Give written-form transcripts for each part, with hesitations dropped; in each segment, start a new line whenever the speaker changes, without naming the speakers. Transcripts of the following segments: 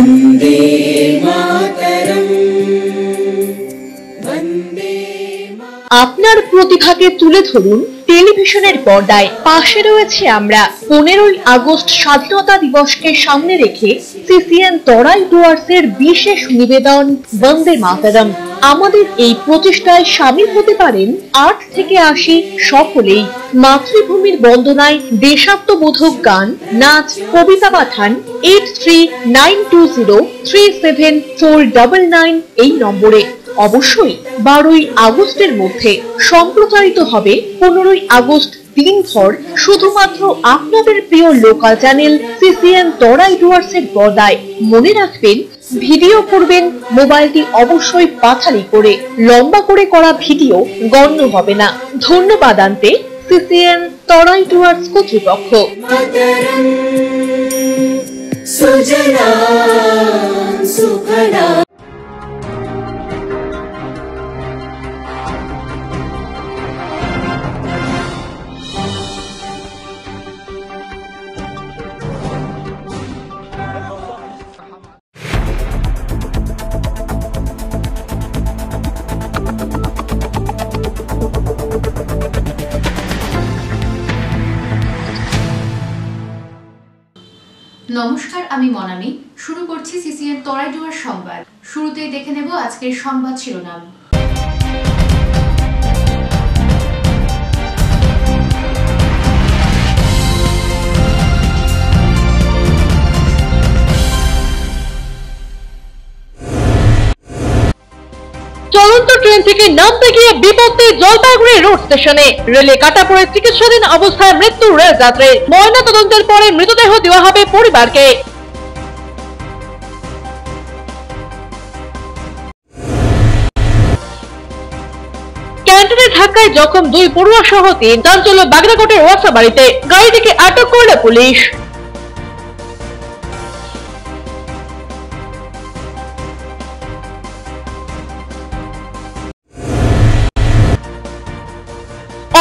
वंदे मातरम वंदे।
আপনার প্রতিভাকে তুলে ধরুন টেলিভিশনের পর্দায়। পাশে রয়েছে আমরা। 15ই আগস্ট স্বাধীনতা দিবসকে সামনে রেখে সিসিএন তরাই ডুয়ার্সের বিশেষ নিবেদন বন্দে মাতরম। আমাদের এই প্রচেষ্টায় সামিল হতে পারেন 8 থেকে 80 সকলেই। মাতৃভূমির বন্দনায় দেশাত্মবোধক গান, নাচ, কবিতা পাঠান 8392037499 এই নম্বরে। অবশ্যই 12ই আগস্টের মধ্যে। সম্প্রচারিত হবে 15ই আগস্ট দিনভর শুধুমাত্র আপনাদের প্রিয় লোকাল চ্যানেল সিসিএন তরাই ডুয়ার্সের পর্দায়। মনে রাখবেন, ভিডিও করবেন মোবাইলটি অবশ্যই পাথালি করে। লম্বা করে করা ভিডিও গণ্য হবে না। ধন্যবাদ আনতে সিসিএন তরাই ডুয়ার্স কর্তৃপক্ষ।
সুজলা সুফলা।
নমস্কার, আমি মনামি। শুরু করছি সিসিএন তরাই ডুয়ার্স সংবাদ। শুরুতেই দেখে নেব আজকের সংবাদ শিরোনাম।
চলন্ত ট্রেন থেকে নামতে গিয়ে বিপত্তি জলপাইগুড়ি রোড স্টেশনে। রেলে কাটা পড়ে চিকিৎসাধীন অবস্থায় মৃত্যু রেল যাত্রীর। ময়না তদন্তের পরে মৃতদেহ দেওয়া হবে পরিবারকে। ক্যান্টনের ধাক্কায় জখম 2 পড়ুয়া সহ 3। চাঞ্চল্য বাগড়াকোটের ওয়াসাবাড়িতে। গাড়িটিকে আটক করল পুলিশ।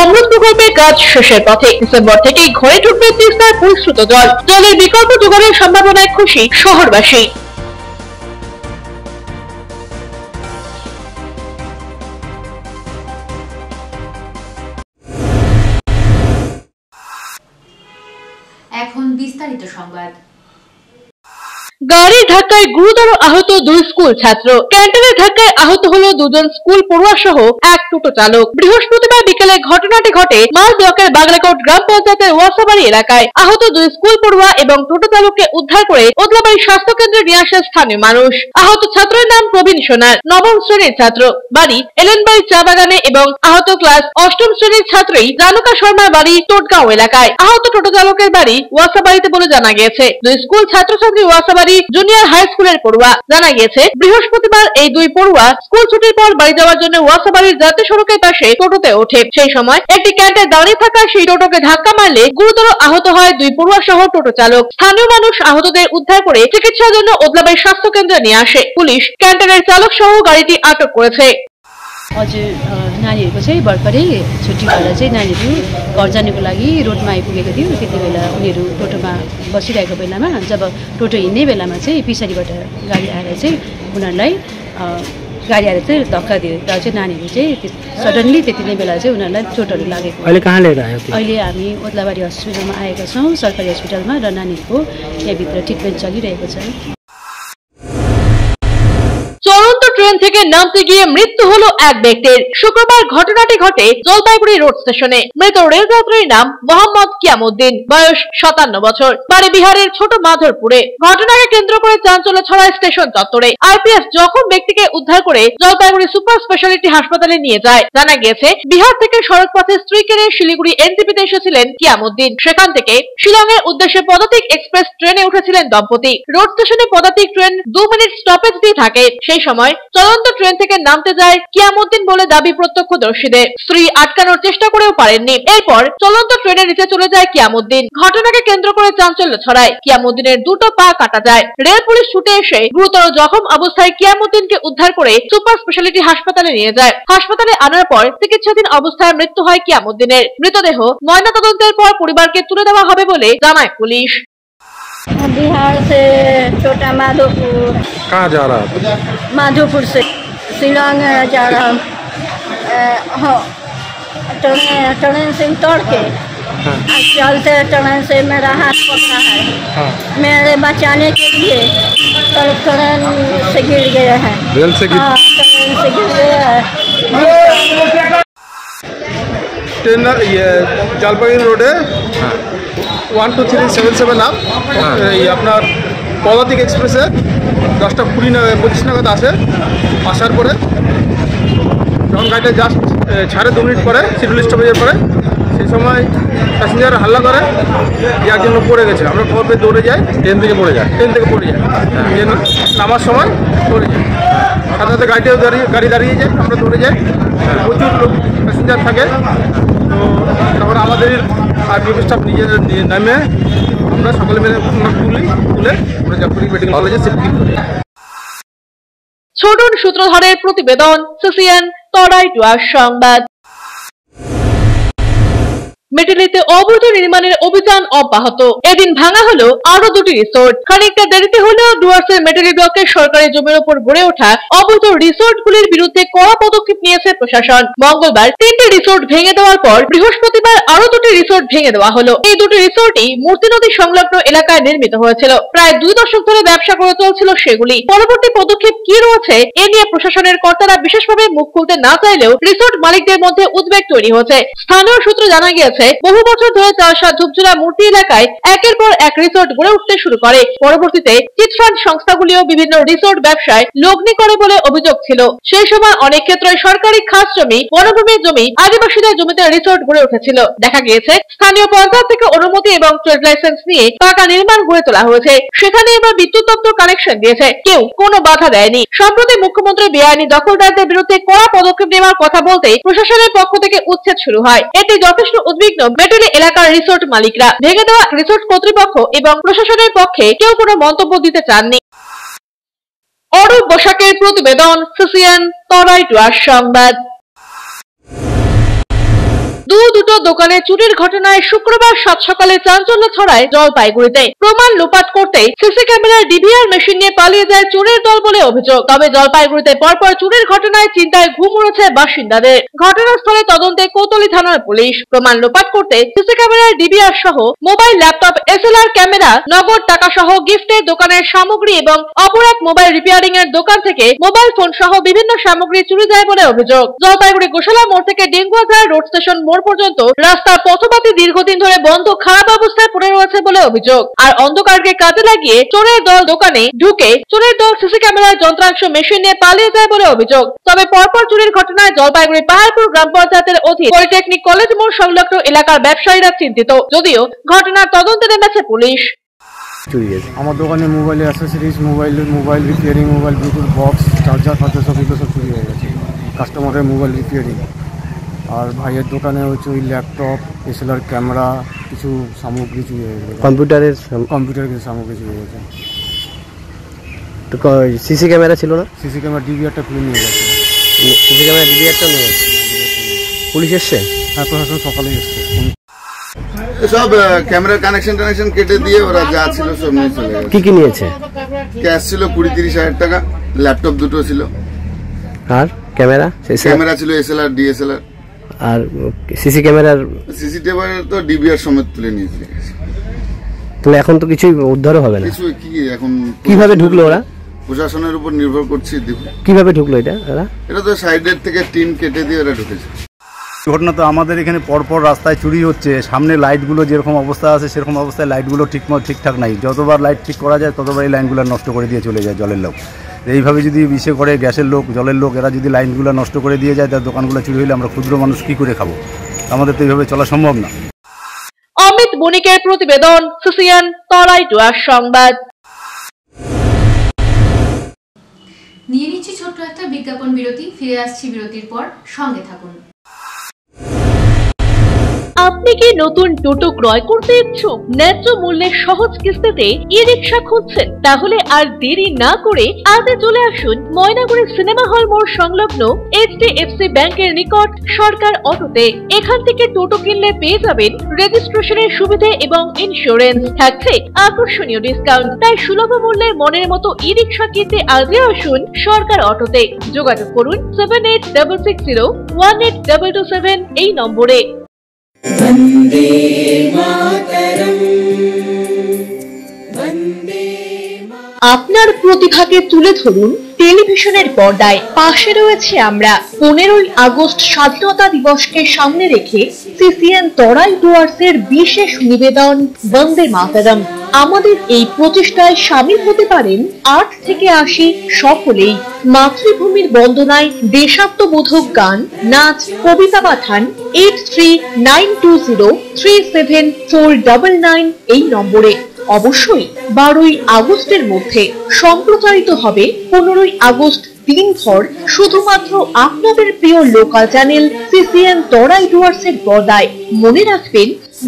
অমৃত প্রকল্পের কাজ শেষের পথে। ডিসেম্বর থেকেই ঘরে ঢুকবে তিস্তার পরিশ্রুত জল। জলের বিকল্প জোগাড়ের সম্ভাবনায় খুশি শহরবাসী।
এখন বিস্তারিত সংবাদ।
গাড়ির ধাক্কায় গুরুতর আহত 2 স্কুল ছাত্র। ক্যান্টনের ধাক্কায় আহত হলো 2 জন স্কুল পড়ুয়া সহ 1 টোটো চালক। বৃহস্পতিবার বিকেলে ঘটনাটি ঘটে মাল ব্লকের বাগড়াকোট গ্রাম পঞ্চায়েতের ওয়াসাবাড়ি এলাকায়। আহত 2 স্কুল পড়ুয়া এবং টোটো চালককে উদ্ধার করে ওদলাবাড়ি স্বাস্থ্য কেন্দ্রে নিয়ে আসে স্থানীয় মানুষ। আহত ছাত্রের নাম প্রবীণ সোনার, 9ম শ্রেণীর ছাত্র, বাড়ি এলেনবাড়ি চা বাগানে এবং আহত ক্লাস 8ম শ্রেণীর ছাত্রী জানুকা শর্মার বাড়ি টোটগাঁও এলাকায়। আহত টোটো চালকের বাড়ি ওয়াসাবাড়িতে বলে জানা গিয়েছে। 2 স্কুল ছাত্রছাত্রী ওয়াসাবাড়ি জুনিয়র হাই স্কুলের পড়ুয়া। জানা গিয়েছে বৃহস্পতিবার এই 2 পড়ুয়া স্কুল ছুটির পর বাড়ি যাওয়ার জন্য ওয়াসাবাড়ির জাতীয় সড়কের পাশে টোটোতে ওঠে। সেই সময় একটি ক্যান্টার দাঁড়িয়ে থাকা সেই টোটোকে ধাক্কা মারলে গুরুতর আহত হয় 2 পড়ুয়া সহ টোটো চালক। স্থানীয় মানুষ আহতদের উদ্ধার করে চিকিৎসার জন্য ওদলাবাড়ি স্বাস্থ্য কেন্দ্রে নিয়ে আসে। পুলিশ ক্যান্টারের চালক সহ গাড়িটি আটক করেছে।
हजुर नानीहरूको चाहिँ भर्खरै छुट्टी भएर चाहिँ नानीहरू घर जानको लागि रोडमा आइपुगेको थियो। त्यति बेला उनीहरू टोटोमा बसिरहेको बेलामा जब टोटो हिँड्ने बेलामा चाहिँ पछाडिबाट गाडी आएर चाहिँ उनीहरूलाई धक्का दियो र चाहिँ नानीहरू चाहिँ सडनली त्यति नै बेला चाहिँ उनीहरूलाई चोटहरू लागेको।
अहिले कहाँ लिएर आयो?
अहिले हामी ओदलाबारी हस्पिटलमा आएका छौँ, सरकारी हस्पिटलमा, र नानीहरूको यहाँभित्र ट्रिटमेन्ट चलिरहेको छ।
চলন্ত ট্রেন থেকে নামতে গিয়ে মৃত্যু হলো 1 ব্যক্তির। শুক্রবার ঘটনাটি ঘটে জলপাইগুড়ি রোড স্টেশনে। মৃত রেল যাত্রীর নাম মোহাম্মদ কিয়ামউদ্দিন, বয়স 57 বছর, বাড়ি বিহারের ছোট মাধরপুরে। ঘটনাকে কেন্দ্র করে চাঞ্চল্য ছড়ায় স্টেশন চত্বরে। আরপিএফ জখম ব্যক্তিকে উদ্ধার করে জলপাইগুড়ি সুপার স্পেশালিটি হাসপাতালে নিয়ে যায়। জানা গিয়েছে বিহার থেকে সড়ক পথে স্ত্রীকে নিয়ে শিলিগুড়ি এনটিপিতে এসেছিলেন কিয়ামউদ্দিন। সেখান থেকে শিলংয়ের উদ্দেশ্যে পদাতিক এক্সপ্রেস ট্রেনে উঠেছিলেন দম্পতি। রোড স্টেশনে পদাতিক ট্রেন 2 মিনিট স্টপেজ দিয়ে থাকে। সেই সময় চলন্ত ট্রেন থেকে নামতে যায় কিয়ামউদ্দিন বলে দাবি প্রত্যক্ষদর্শীদের। স্ত্রী আটকানোর চেষ্টা করেও পারেননি। এরপর চলন্ত ট্রেনের নিচে চলে যায় কিয়ামউদ্দিন। ঘটনাকে কেন্দ্র করে চাঞ্চল্য ছড়ায়। কিয়ামউদ্দিনের 2টো পা কাটা যায়। রেল পুলিশ ছুটে এসে গুরুতর জখম অবস্থায় কিয়ামউদ্দিনকে উদ্ধার করে সুপার স্পেশালিটি হাসপাতালে নিয়ে যায়। হাসপাতালে আনার পর চিকিৎসাধীন অবস্থায় মৃত্যু হয় কিয়ামউদ্দিনের। মৃতদেহ ময়নাতদন্তের পর পরিবারকে তুলে দেওয়া হবে বলে জানায় পুলিশ।
बिहार से छोटा माधोपुर।
कहाँ जा रहा है?
माधोपुर से शिलोंग जा रहा हूँ। ट्रेन से उतर के चलते ट्रेन से मेरा हाथ पकड़ा है। मेरे बचाने के लिए ट्रेन से गिर गए हैं।
रेल से
ट्रेन से गिर गए हैं।
ट्रेन ये जलपाईगुड़ी रोडे 12377 आप ये আপনার পদাতিক এক্সপ্রেসে 10টা 25 নাগাদ আসার পরে যখন গাড়িটা জাস্ট ছাড়ে 2 মিনিট পরে শিডিউল স্টপেজের পরে সেই সময় প্যাসেঞ্জার হাল্লা করে যে একজন লোক পড়ে গেছে। আমরা খবর পেয়ে দৌড়ে যাই। ট্রেন থেকে পড়ে যায়। ট্রেন নামার সময় পড়ে যায়। সাথে সাথে গাড়ি দাঁড়িয়ে যায়। আমরা দৌড়ে যাই। প্রচুর লোক প্যাসেঞ্জার থাকে। তো তারপরে আমাদের আর্মি স্টাফ নিজেদের নামে আমরা সকলে মিলে তুলে আমরা জাফরি মেডিকেল কলেজে শিফট করি।
ছোটন সূত্রধরের প্রতিবেদন, সিসিএন তরাই ডুয়ার সংবাদ। মেটেলিতে অবৈধ নির্মাণের অভিযান অব্যাহত। এদিন ভাঙা হলো আরো 2টি রিসোর্ট। খানিকটা দেরিতে হলেও ডুয়ার্সের মেটেলি ব্লকের সরকারি জমির উপর গড়ে ওঠা অবৈধ রিসোর্টগুলির বিরুদ্ধে কড়া পদক্ষেপ নিয়েছে প্রশাসন। মঙ্গলবার 3টি রিসোর্ট ভেঙে দেওয়ার পর বৃহস্পতিবার আরো 2টি রিসোর্ট ভেঙে দেওয়া হলো। এই 2টি রিসোর্টই মূর্তি নদী সংলগ্ন এলাকায় নির্মিত হয়েছিল। প্রায় 2 দশক ধরে ব্যবসা করে চলছিল সেগুলি। পরবর্তী পদক্ষেপ কি রয়েছে এ নিয়ে প্রশাসনের কর্তারা বিশেষভাবে মুখ খুলতে না চাইলেও রিসোর্ট মালিকদের মধ্যে উদ্বেগ তৈরি হয়েছে। স্থানীয় সূত্রে জানা গিয়েছে বহু বছর ধরে চাষা ধূপজোড়া মূর্তি এলাকায় একের পর এক রিসোর্ট গড়ে উঠতে শুরু করে। পরবর্তীতে চিটফান্ড সংস্থাগুলিও বিভিন্ন রিসোর্ট ব্যবসায় লগ্নি করে বলে অভিযোগ ছিল। সেই সময় অনেক ক্ষেত্রে সরকারি খাস জমি, বনভূমির জমি, আদিবাসীদের জমিতে রিসোর্ট গড়ে উঠেছিল। দেখা গিয়েছে স্থানীয় পঞ্চায়েত থেকে অনুমতি এবং ট্রেড লাইসেন্স নিয়ে পাকা নির্মাণ গড়ে তোলা হয়েছে। সেখানে এবার বিদ্যুৎ দপ্তর কানেকশন দিয়েছে। কেউ কোনো বাধা দেয়নি। সম্প্রতি মুখ্যমন্ত্রী বেআইনি দখলদারদের বিরুদ্ধে কড়া পদক্ষেপ নেওয়ার কথা বলতে প্রশাসনের পক্ষ থেকে উচ্ছেদ শুরু হয়। এতে যথেষ্ট উদ্বিগ্ন মেটেলি এলাকার রিসোর্ট মালিকরা। ভেঙে দেওয়া রিসোর্ট কর্তৃপক্ষ এবং প্রশাসনের পক্ষে কেউ কোনো মন্তব্য দিতে চাননি। অরূপ বসাকের প্রতিবেদন, সিসিএন তরাই ডুয়ার সংবাদ। দুটো দোকানে চুরির ঘটনায় শুক্রবার সাত সকালে চাঞ্চল্য ছড়ায় জলপাইগুড়িতে। প্রমাণ লোপাট করতে সিসি ক্যামেরার ডিভিআর মেশিন নিয়ে পালিয়ে যায় চোরের দল বলে অভিযোগ। তবে জলপাইগুড়িতে পরপর চুরির ঘটনায় চিন্তায় ঘুম উড়েছে বাসিন্দাদের। ঘটনাস্থলে তদন্তে কোতোয়ালি থানার পুলিশ। প্রমাণ লোপাট করতে সিসি ক্যামেরার ডিভিআর সহ মোবাইল, ল্যাপটপ, এসএলআর ক্যামেরা, নগদ টাকা সহ গিফটের দোকানের সামগ্রী এবং অপর এক মোবাইল রিপেয়ারিং এর দোকান থেকে মোবাইল ফোন সহ বিভিন্ন সামগ্রী চুরি যায় বলে অভিযোগ। জলপাইগুড়ি গোশালা মোড় থেকে ডেঙ্গুয়াঝাড় রোড স্টেশন মোড় পর্যন্ত রাস্তার পথবাতি দীর্ঘদিন ধরে বন্ধ, খারাপ অবস্থায় পড়ে রয়েছে বলে অভিযোগ। আর অন্ধকারকে কাজে লাগিয়ে চোরের দল দোকানে ঢুকে চোরের দল সিসি ক্যামেরার যন্ত্রাংশ মেশিন নিয়ে পালিয়ে যায় বলে অভিযোগ। তবে পরপর চুরির ঘটনায় জলপাইগুড়ি পাহাড়পুর গ্রাম পঞ্চায়েতের অধীন পলিটেকনিক কলেজ মোড় সংলগ্ন এলাকার ব্যবসায়ীরা চিন্তিত। যদিও ঘটনার তদন্তে নেমেছে পুলিশ।
আমার দোকানে mobile accessories, mobile repairing, mobile Bluetooth box, charger সব এগুলো সব চুরি হয়ে গেছে। কাস্টমারের মোবাইল রিপেয়ারিং। আর ভাইয়ের দোকানে হচ্ছে ওই ল্যাপটপ, এসএলআর ক্যামেরা, কিছু সামগ্রী চুরি হয়ে গেছে। কম্পিউটারের কিছু সামগ্রী চুরি হয়ে গেছে। তো সিসি ক্যামেরা ছিল না? সিসি ক্যামেরা ডিভিআরটা খুলে নিয়ে গেছে। সিসি ক্যামেরা ডিভিআরটা নিয়ে গেছে। পুলিশ এসছে? হ্যাঁ, প্রশাসন সকালেই এসছে।
সব ক্যামেরা কানেকশন কেটে দিয়ে ওরা যা ছিল সব নিয়ে চলে গেছে।
কি নিয়েছে?
ক্যাশ ছিল 20-30 হাজার টাকা, ল্যাপটপ 2টো ছিল।
আর ক্যামেরা
ছিল এসএলআর, ডিএসএলআর।
আর সিসিটিভি
তো ডিবিআর সমেত তুলে নিয়েছে।
তাহলে এখন তো কিছুই উদ্ধার হবে না।
কিছু কি এখন
কিভাবে ঢুকলো ওরা?
প্রশাসনের উপর নির্ভর করছে।
কিভাবে ঢুকলো এটা?
এটা তো সাইডের থেকে টিন কেটে দিয়ে ওরা ঢুকেছে।
ঘটনা তো আমাদের এখানে পরপর রাস্তায় চুরি হচ্ছে। সামনে লাইটগুলো যেরকম অবস্থা আছে সেরকম অবস্থায় লাইটগুলো ঠিকঠাক নাই। যতবার লাইট ঠিক করা যায় ততবার এই লাইনগুলো নষ্ট করে দিয়ে চলে যায় জলের লোক। এইভাবে যদি বিশেষ করে গ্যাসের লোক, জলের লোক, এরা যদি লাইনগুলো নষ্ট করে দিয়ে যায়, তার দোকানগুলো চুরি হলে আমরা ক্ষুদ্র মানুষ কি করে খাবো? আমাদের তো এইভাবে চলা সম্ভব না।
অমিত বণিকের প্রতিবেদন, সিসিএন তরাই ডুয়ার সংবাদ।
নিয়ে নিচ্ছি ছোট্ট একটা বিজ্ঞাপন বিরতি। ফিরে আসছি বিরতির পর, সঙ্গে থাকুন।
আপনি কি নতুন টোটো ক্রয় করতে ইচ্ছুক? ন্যায্য মূল্যে সহজ কিস্তিতে ই-রিকশা খুঁজছেন? তাহলে আর দেরি না করে আজই চলে আসুন ময়নাগুড়ি সিনেমা হল মোড় সংলগ্ন HDFC ব্যাংকের নিকট সরকার অটোতে। এখান থেকে টোটো কিনলে পেয়ে যাবেন রেজিস্ট্রেশনের সুবিধে এবং ইন্স্যুরেন্স, থাকছে আকর্ষণীয় ডিসকাউন্ট। তাই সুলভ মূল্যে মনের মতো ই-রিকশা কিনতে আজই আসুন সরকার অটোতে। যোগাযোগ করুন 7866018227 এই নম্বরে।
वन्दे मातरम् वन्दे
আপনার প্রতিভাকে তুলে ধরুন টেলিভিশনের পর্দায়। পাশে রয়েছে আমরা। 15ই আগস্ট স্বাধীনতা দিবসকে সামনে রেখে CCN তরাই ডুয়ার্সের বিশেষ নিবেদন বন্দে মাতরম। আমাদের এই প্রচেষ্টায় শামিল হতে পারেন 8 থেকে 80 সকলেই। মাতৃভূমির বন্দনায় দেশাত্মবোধক গান, নাচ, কবিতা পাঠান 8392037499 এই নম্বরে। অবশ্যই 12ই আগস্টের মধ্যে। সম্প্রচারিত হবে 15ই আগস্ট দিনভর শুধুমাত্র আপনাদের প্রিয় লোকাল চ্যানেল CCN তরাই ডুয়ার্সের পর্দায়। মনে রাখবেন,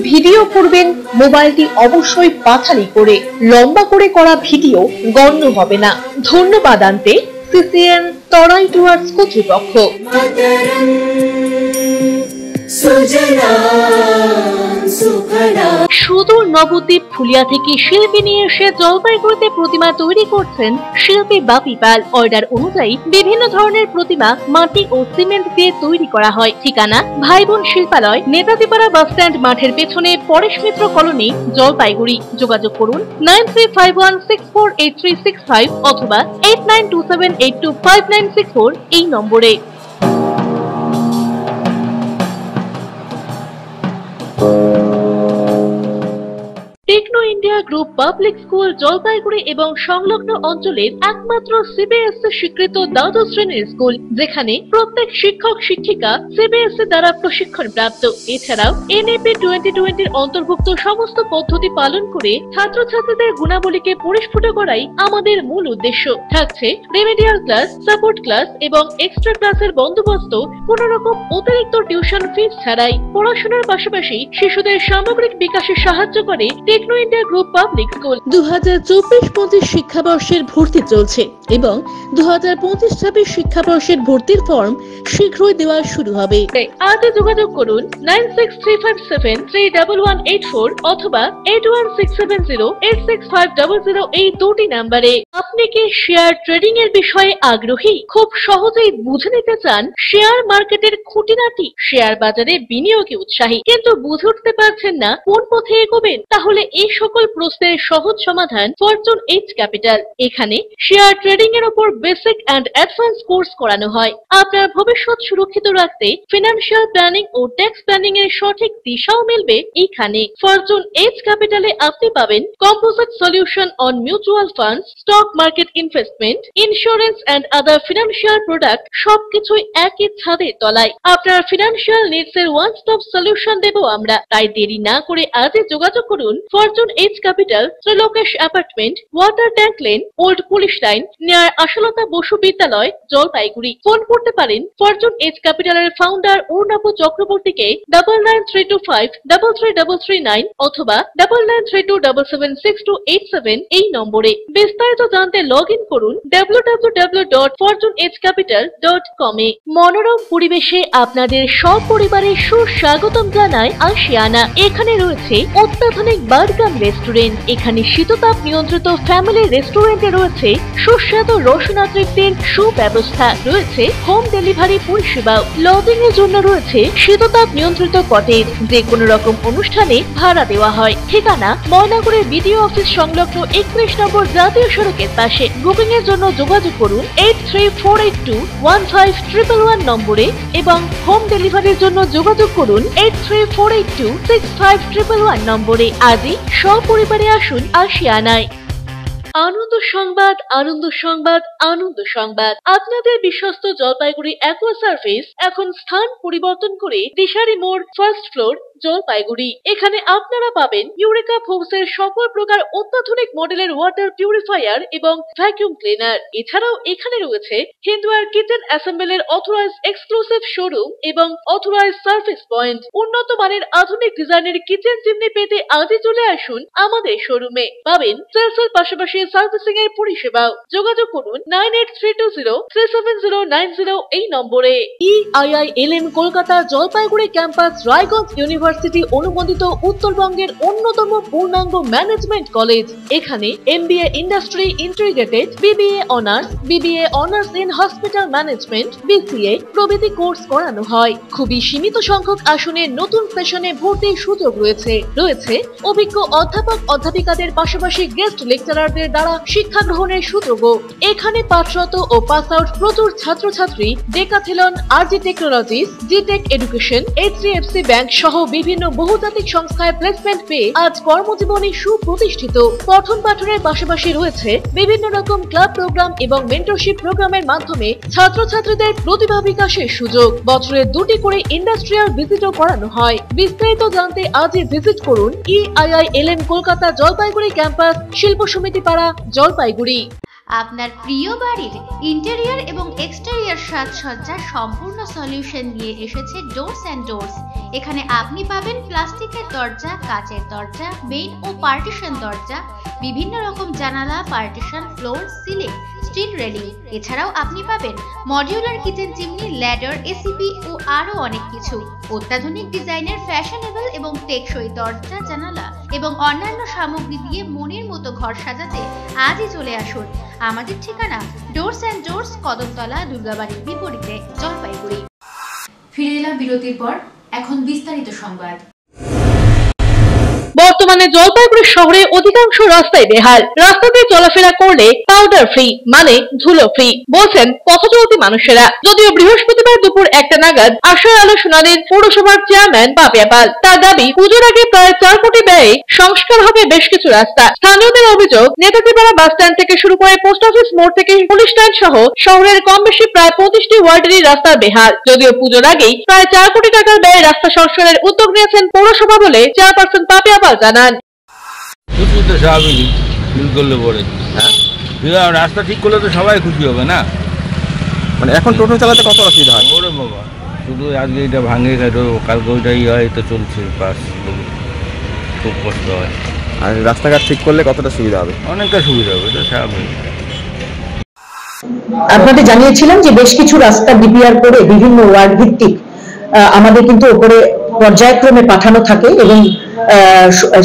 ভিডিও করবেন মোবাইলটি অবশ্যই পাথারি করে। লম্বা করে করা ভিডিও গণ্য হবে না। ধন্যবাদ আনতে CCN তরাই ডুয়ার্স কর্তৃপক্ষ।
मातरम् सुजला सुफला
সুদূর নবদ্বীপ ফুলিয়া থেকে শিল্পী নিয়ে এসে জলপাইগুড়িতে প্রতিমা তৈরি করছেন শিল্পী বাপি পাল। অর্ডার অনুযায়ী বিভিন্ন ধরনের প্রতিমা মাটি ও সিমেন্ট দিয়ে তৈরি করা হয়। ঠিকানা ভাই বোন শিল্পালয়, নেতাজিপাড়া বাস স্ট্যান্ড মাঠের পেছনে, পরেশ মিত্র কলোনি, জলপাইগুড়ি। যোগাযোগ করুন 9351648365 অথবা 8927825964 এই নম্বরে। Techno India group public school Jalpaiguri এবং সংলগ্ন অঞ্চলের একমাত্র CBSE স্বীকৃত দ্বাদশ শ্রেণীর স্কুল, যেখানে প্রত্যেক শিক্ষক শিক্ষিকা CBSE দ্বারা প্রশিক্ষণ প্রাপ্ত। এছাড়াও NAP 2020 অন্তর্ভুক্ত সমস্ত পদ্ধতি পালন করে ছাত্রছাত্রীদের গুণাবলীকে পরিস্ফুট করাই আমাদের মূল উদ্দেশ্য। থাকছে রেমেডিয়াল ক্লাস, সাপোর্ট ক্লাস এবং এক্সট্রা ক্লাসের বন্দোবস্ত, কোনো রকম অতিরিক্ত টিউশন ফিস ছাড়াই। পড়াশোনার পাশাপাশি শিশুদের সামগ্রিক বিকাশে সাহায্য করে Techno India group public school. 2024-25 শিক্ষাবর্ষের ভর্তি চলছে এবং 2025-26 শিক্ষাবর্ষের ভর্তির ফর্ম শীঘ্রই দেওয়া শুরু হবে। আজই যোগাযোগ করুন 9635731184 অথবা 8167086500 এই দুটি নম্বরে। আপনি কি শেয়ার ট্রেডিং এর বিষয়ে আগ্রহী? খুব সহজেই বুঝে নিতে চান শেয়ার মার্কেটের খুঁটিনাটি, শেয়ার বাজারে বিনিয়োগে উৎসাহী, কিন্তু বুঝে উঠতে পারছেন না কোন পথে এগোবেন? তাহলে এই সকল প্রশ্নের সহজ সমাধান ফরচুন এইচ ক্যাপিটাল। এখানে শেয়ার ট্রেডিং এর উপর বেসিক এন্ড অ্যাডভান্স কোর্স করানো হয়। আপনার ভবিষ্যৎ সুরক্ষিত রাখতে ফিনান্সিয়াল প্ল্যানিং ও ট্যাক্স প্ল্যানিং এর সঠিক দিশাও মিলবে এখানে। ফরচুন এইচ ক্যাপিটালে আপনি পাবেন composite solution on mutual funds, stock market investment, insurance and other financial product, সবকিছুই একই ছাদের তলায়। আপনার ফিনান্সিয়াল নিডস এর ওয়ান স্টপ সলিউশন দেব আমরা। তাই দেরি না করে আজই যোগাযোগ করুন Fortune H Capital, Trilokesh apartment, water tank lane, old police line, near Ashalata Basu বিদ্যালয়, জলপাইগুড়ি। ফোন করতে পারেন ফরচুন এইচ ক্যাপিটালের ফাউন্ডার অর্ণব চক্রবর্তীকে 9932533339 অথবা 9932776287 এই নম্বরে। বিস্তারিত জানতে লগ ইন করুন www.fortunehcapital.com এ। মনোরম পরিবেশে আপনাদের সপরিবারের সুস্বাগতম জানায় আশিয়ানা। এখানে রয়েছে অত্যাধুনিক বার্গার রেস্টুরেন্ট। এখানে শীততাপ নিয়ন্ত্রিত ফ্যামিলি রেস্টুরেন্টে রয়েছে সুস্বাদু রসনা তৃপ্তির সুব্যবস্থা। রয়েছে হোম ডেলিভারি পরিষেবাও। লজিং এর জন্য রয়েছে শীততাপ নিয়ন্ত্রিত কটেজ, যে কোনো রকম অনুষ্ঠানে ভাড়া দেওয়া হয়। ঠিকানা ময়নাগুড়ির বিডিও অফিস সংলগ্ন 31 নম্বর জাতীয় সড়কের পাশে। বুকিং এর জন্য যোগাযোগ করুন 8348215111 নম্বরে এবং হোম ডেলিভারির জন্য যোগাযোগ করুন 8348265111 নম্বরে। আজই সপরিবারে আসুন আশিয়ানায়। আনন্দ সংবাদ, আনন্দ সংবাদ, আনন্দ সংবাদ। আপনাদের বিশ্বস্ত জলপাইগুড়ি অ্যাকোয়া সার্ভিস এখন স্থান পরিবর্তন করে দিশারি মোড়, ফার্স্ট ফ্লোর, জলপাইগুড়ি। এখানে আপনারা পাবেন ইউরেকা ফোর্সের সকল প্রকার অত্যাধুনিক মডেলের ওয়াটার পিউরিফায়ার এবং ভ্যাকুয়াম ক্লিনার। এছাড়াও এখানে রয়েছে Hindware kitchen অ্যাসেম্বলের authorised exclusive showroom এবং অথরাইজড সার্ভিস পয়েন্ট। উন্নত মানের আধুনিক ডিজাইনের কিচেন চিমনি পেতে আজই চলে আসুন আমাদের শোরুমে। পাবেন সেলসের পাশাপাশি সার্ভিসিং এর পরিষেবাও। যোগাযোগ করুন 9832037090 এই নম্বরে। EIILM Kolkata Jalpaiguri campus Raiganj university অনুমোদিত উত্তরবঙ্গের অন্যতম পূর্ণাঙ্গ ম্যানেজমেন্ট কলেজ। এখানে MBA industry integrated, BBA honours, BBA honours in hospital management, BCA প্রভৃতি কোর্স করানো হয়। খুবই সীমিত সংখ্যক আসনে নতুন সেশনে ভর্তির সুযোগ রয়েছে। অভিজ্ঞ অধ্যাপক অধ্যাপিকাদের পাশাপাশি গেস্ট লেকচারারদের দ্বারা শিক্ষা গ্রহণের সুযোগও। এখানে পাঠরত ও পাস আউট প্রচুর ছাত্রছাত্রী ডেকাথেলন, RG টেকনোলজিস, জিটেক এডুকেশন, HDFC ব্যাংক সহ বিভিন্ন বহুজাতিক সংস্থায় প্লেসমেন্ট পেয়ে আজ কর্মজীবনে সুপ্রতিষ্ঠিত। পঠন পাঠনের পাশাপাশি রয়েছে বিভিন্ন রকম ক্লাব প্রোগ্রাম এবং মেন্টরশিপ প্রোগ্রামের মাধ্যমে ছাত্রছাত্রীদের প্রতিভা বিকাশের সুযোগ। বছরে 2টি করে ইন্ডাস্ট্রিয়াল ভিজিটও করানো হয়। বিস্তারিত জানতে আজই ভিজিট করুন EIILM কলকাতা জলপাইগুড়ি ক্যাম্পাস, শিল্প সমিতি পাড়া, জলপাইগুড়ি।
আপনার প্রিয় বাড়ির ইন্টেরিয়র এবং এক্সটেরিয়র সাজসজ্জার সম্পূর্ণ সলিউশন নিয়ে এসেছে ডোরস অ্যান্ড ডোরস। এখানে আপনি পাবেন প্লাস্টিকের দরজা, কাচের দরজা, মেইন ও পার্টিশন দরজা, বিভিন্ন রকম জানালা, partition, floor, ceiling, steel railing. এছাড়াও আপনি পাবেন modular kitchen chimney, ladder, ACP ও আরো অনেক কিছু। অত্যাধুনিক ডিজাইনের ফ্যাশনেবল এবং টেকসই দরজা, জানালা এবং অন্যান্য সামগ্রী দিয়ে মনের মতো ঘর সাজাতে আজই চলে আসুন। আমাদের ঠিকানা ডোরস অ্যান্ড ডোরস, কদমতলা, দুর্গাবাড়ির বিপরীতে, জলপাইগুড়ি। ফিরে এলাম বিরতির পর, এখন বিস্তারিত সংবাদ।
বর্তমানে জলপাইগুড়ি শহরে অধিকাংশ রাস্তায় বেহাল। রাস্তাতে চলাফেরা করলে পাউডার ফ্রি মানে ধুলো ফ্রি বলছেন পথচলতি মানুষেরা। যদিও বৃহস্পতিবার দুপুর 1টা নাগাদ আশার আলো সোনালীর পৌরসভার চেয়ারম্যান পাপিয়া পাল তার দাবি পুজোর আগে প্রায় 4 কোটি ব্যয়ে সংস্কার হবে বেশ কিছু রাস্তা। স্থানীয়দের অভিযোগ, নেতাজিপাড়া বাস স্ট্যান্ড থেকে শুরু করে পোস্ট অফিস মোড় থেকে পুলিশ স্ট্যান্ড সহ শহরের কম বেশি প্রায় 25টি ওয়ার্ডেরই রাস্তা বেহাল। যদিও পুজোর আগেই প্রায় 4 কোটি টাকার ব্যয়ে রাস্তা সংস্কারের উদ্যোগ নিয়েছেন পৌরসভা বলে চেয়ারপারসন পাপিয়া পাল জানান।
রাস্তা ঠিক করলে তো সবাই খুশি হবে না।
মানে এখন টোটো চালাতে কত অসুবিধা হয়?
ওরে বাবা, শুধু আজকে এটা ভাঙে কালকে ওইটাই হয়, তো চলছে পাস, খুব কষ্ট হয়।
আর রাস্তাঘাট ঠিক করলে কতটা সুবিধা হবে?
অনেকটা সুবিধা হবে, এটা স্বাভাবিক।
আপনাদের জানিয়েছিলাম যে বেশ কিছু রাস্তা ডিপিআর করে বিভিন্ন ওয়ার্ড ভিত্তিক আমাদের কিন্তু উপরে পর্যায়ক্রমে পাঠানো থাকে এবং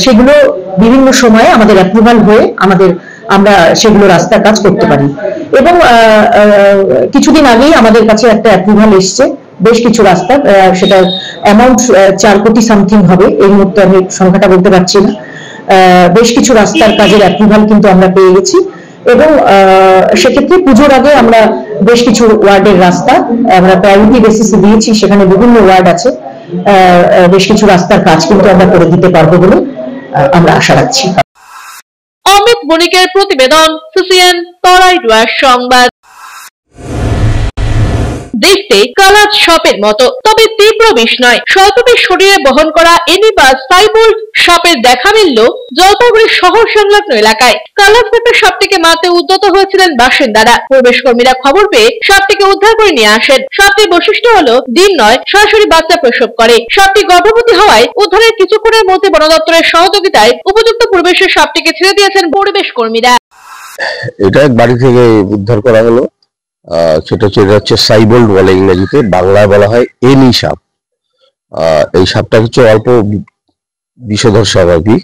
সেগুলো বিভিন্ন সময়ে আমাদের অ্যাপ্রুভাল হয়ে আমরা সেগুলো রাস্তার কাজ করতে পারি। এবং কিছুদিন আগেই আমাদের কাছে একটা অ্যাপ্রুভাল এসছে বেশ কিছু রাস্তা, সেটার অ্যামাউন্ট 4 কোটি সামথিং হবে। এই মুহূর্তে আমি সংখ্যাটা বলতে পারছি না। বেশ কিছু রাস্তার কাজের অ্যাপ্রুভাল কিন্তু আমরা পেয়ে গেছি এবং সেক্ষেত্রে পুজোর আগে আমরা বেশ কিছু ওয়ার্ডের রাস্তা আমরা প্রায়োরিটি বেসিসে দিয়েছি। সেখানে বিভিন্ন ওয়ার্ড আছে, বেশ কিছু রাস্তার কাজ কিন্তু আমরা করে দিতে পারবো বলে আমরা আশা রাখছি।
অমিত বণিকের প্রতিবেদন, CCN তরাইডুয়ার সংবাদ। দেখতে কালাজ সাপের মতো, তবে তীব্র বিষ নয়। স্বল্পবিষ শরীরে বহন করা এনিবাস সাইবোল্ট সাপের দেখা মিলল জলপাইগুড়ি শহর সংলগ্ন এলাকায়। কালাজ পেপের সাপটিকে মারতে উদ্যত হয়েছিলেন বাসিন্দারা। পরিবেশ কর্মীরা খবর পেয়ে সাপটিকে উদ্ধার করে নিয়ে আসেন। সাপটির বৈশিষ্ট্য হলো ডিম নয়, সরাসরি বাচ্চা প্রসব করে। সাপটি গর্ভবতী হওয়ায় উদ্ধারের কিছুক্ষণের মধ্যে বন দপ্তরের সহযোগিতায় উপযুক্ত পরিবেশে সাপটিকে ছেড়ে দিয়েছেন পরিবেশ কর্মীরা।
এটা এক বাড়ি থেকে উদ্ধার করা হলো। সেটা হচ্ছে সাইবোল্ট বলে ইংরেজিতে, বাংলায় বলা হয় এনি সাপ। এই সাপটা হচ্ছে অল্প বিষধর স্বভাবই।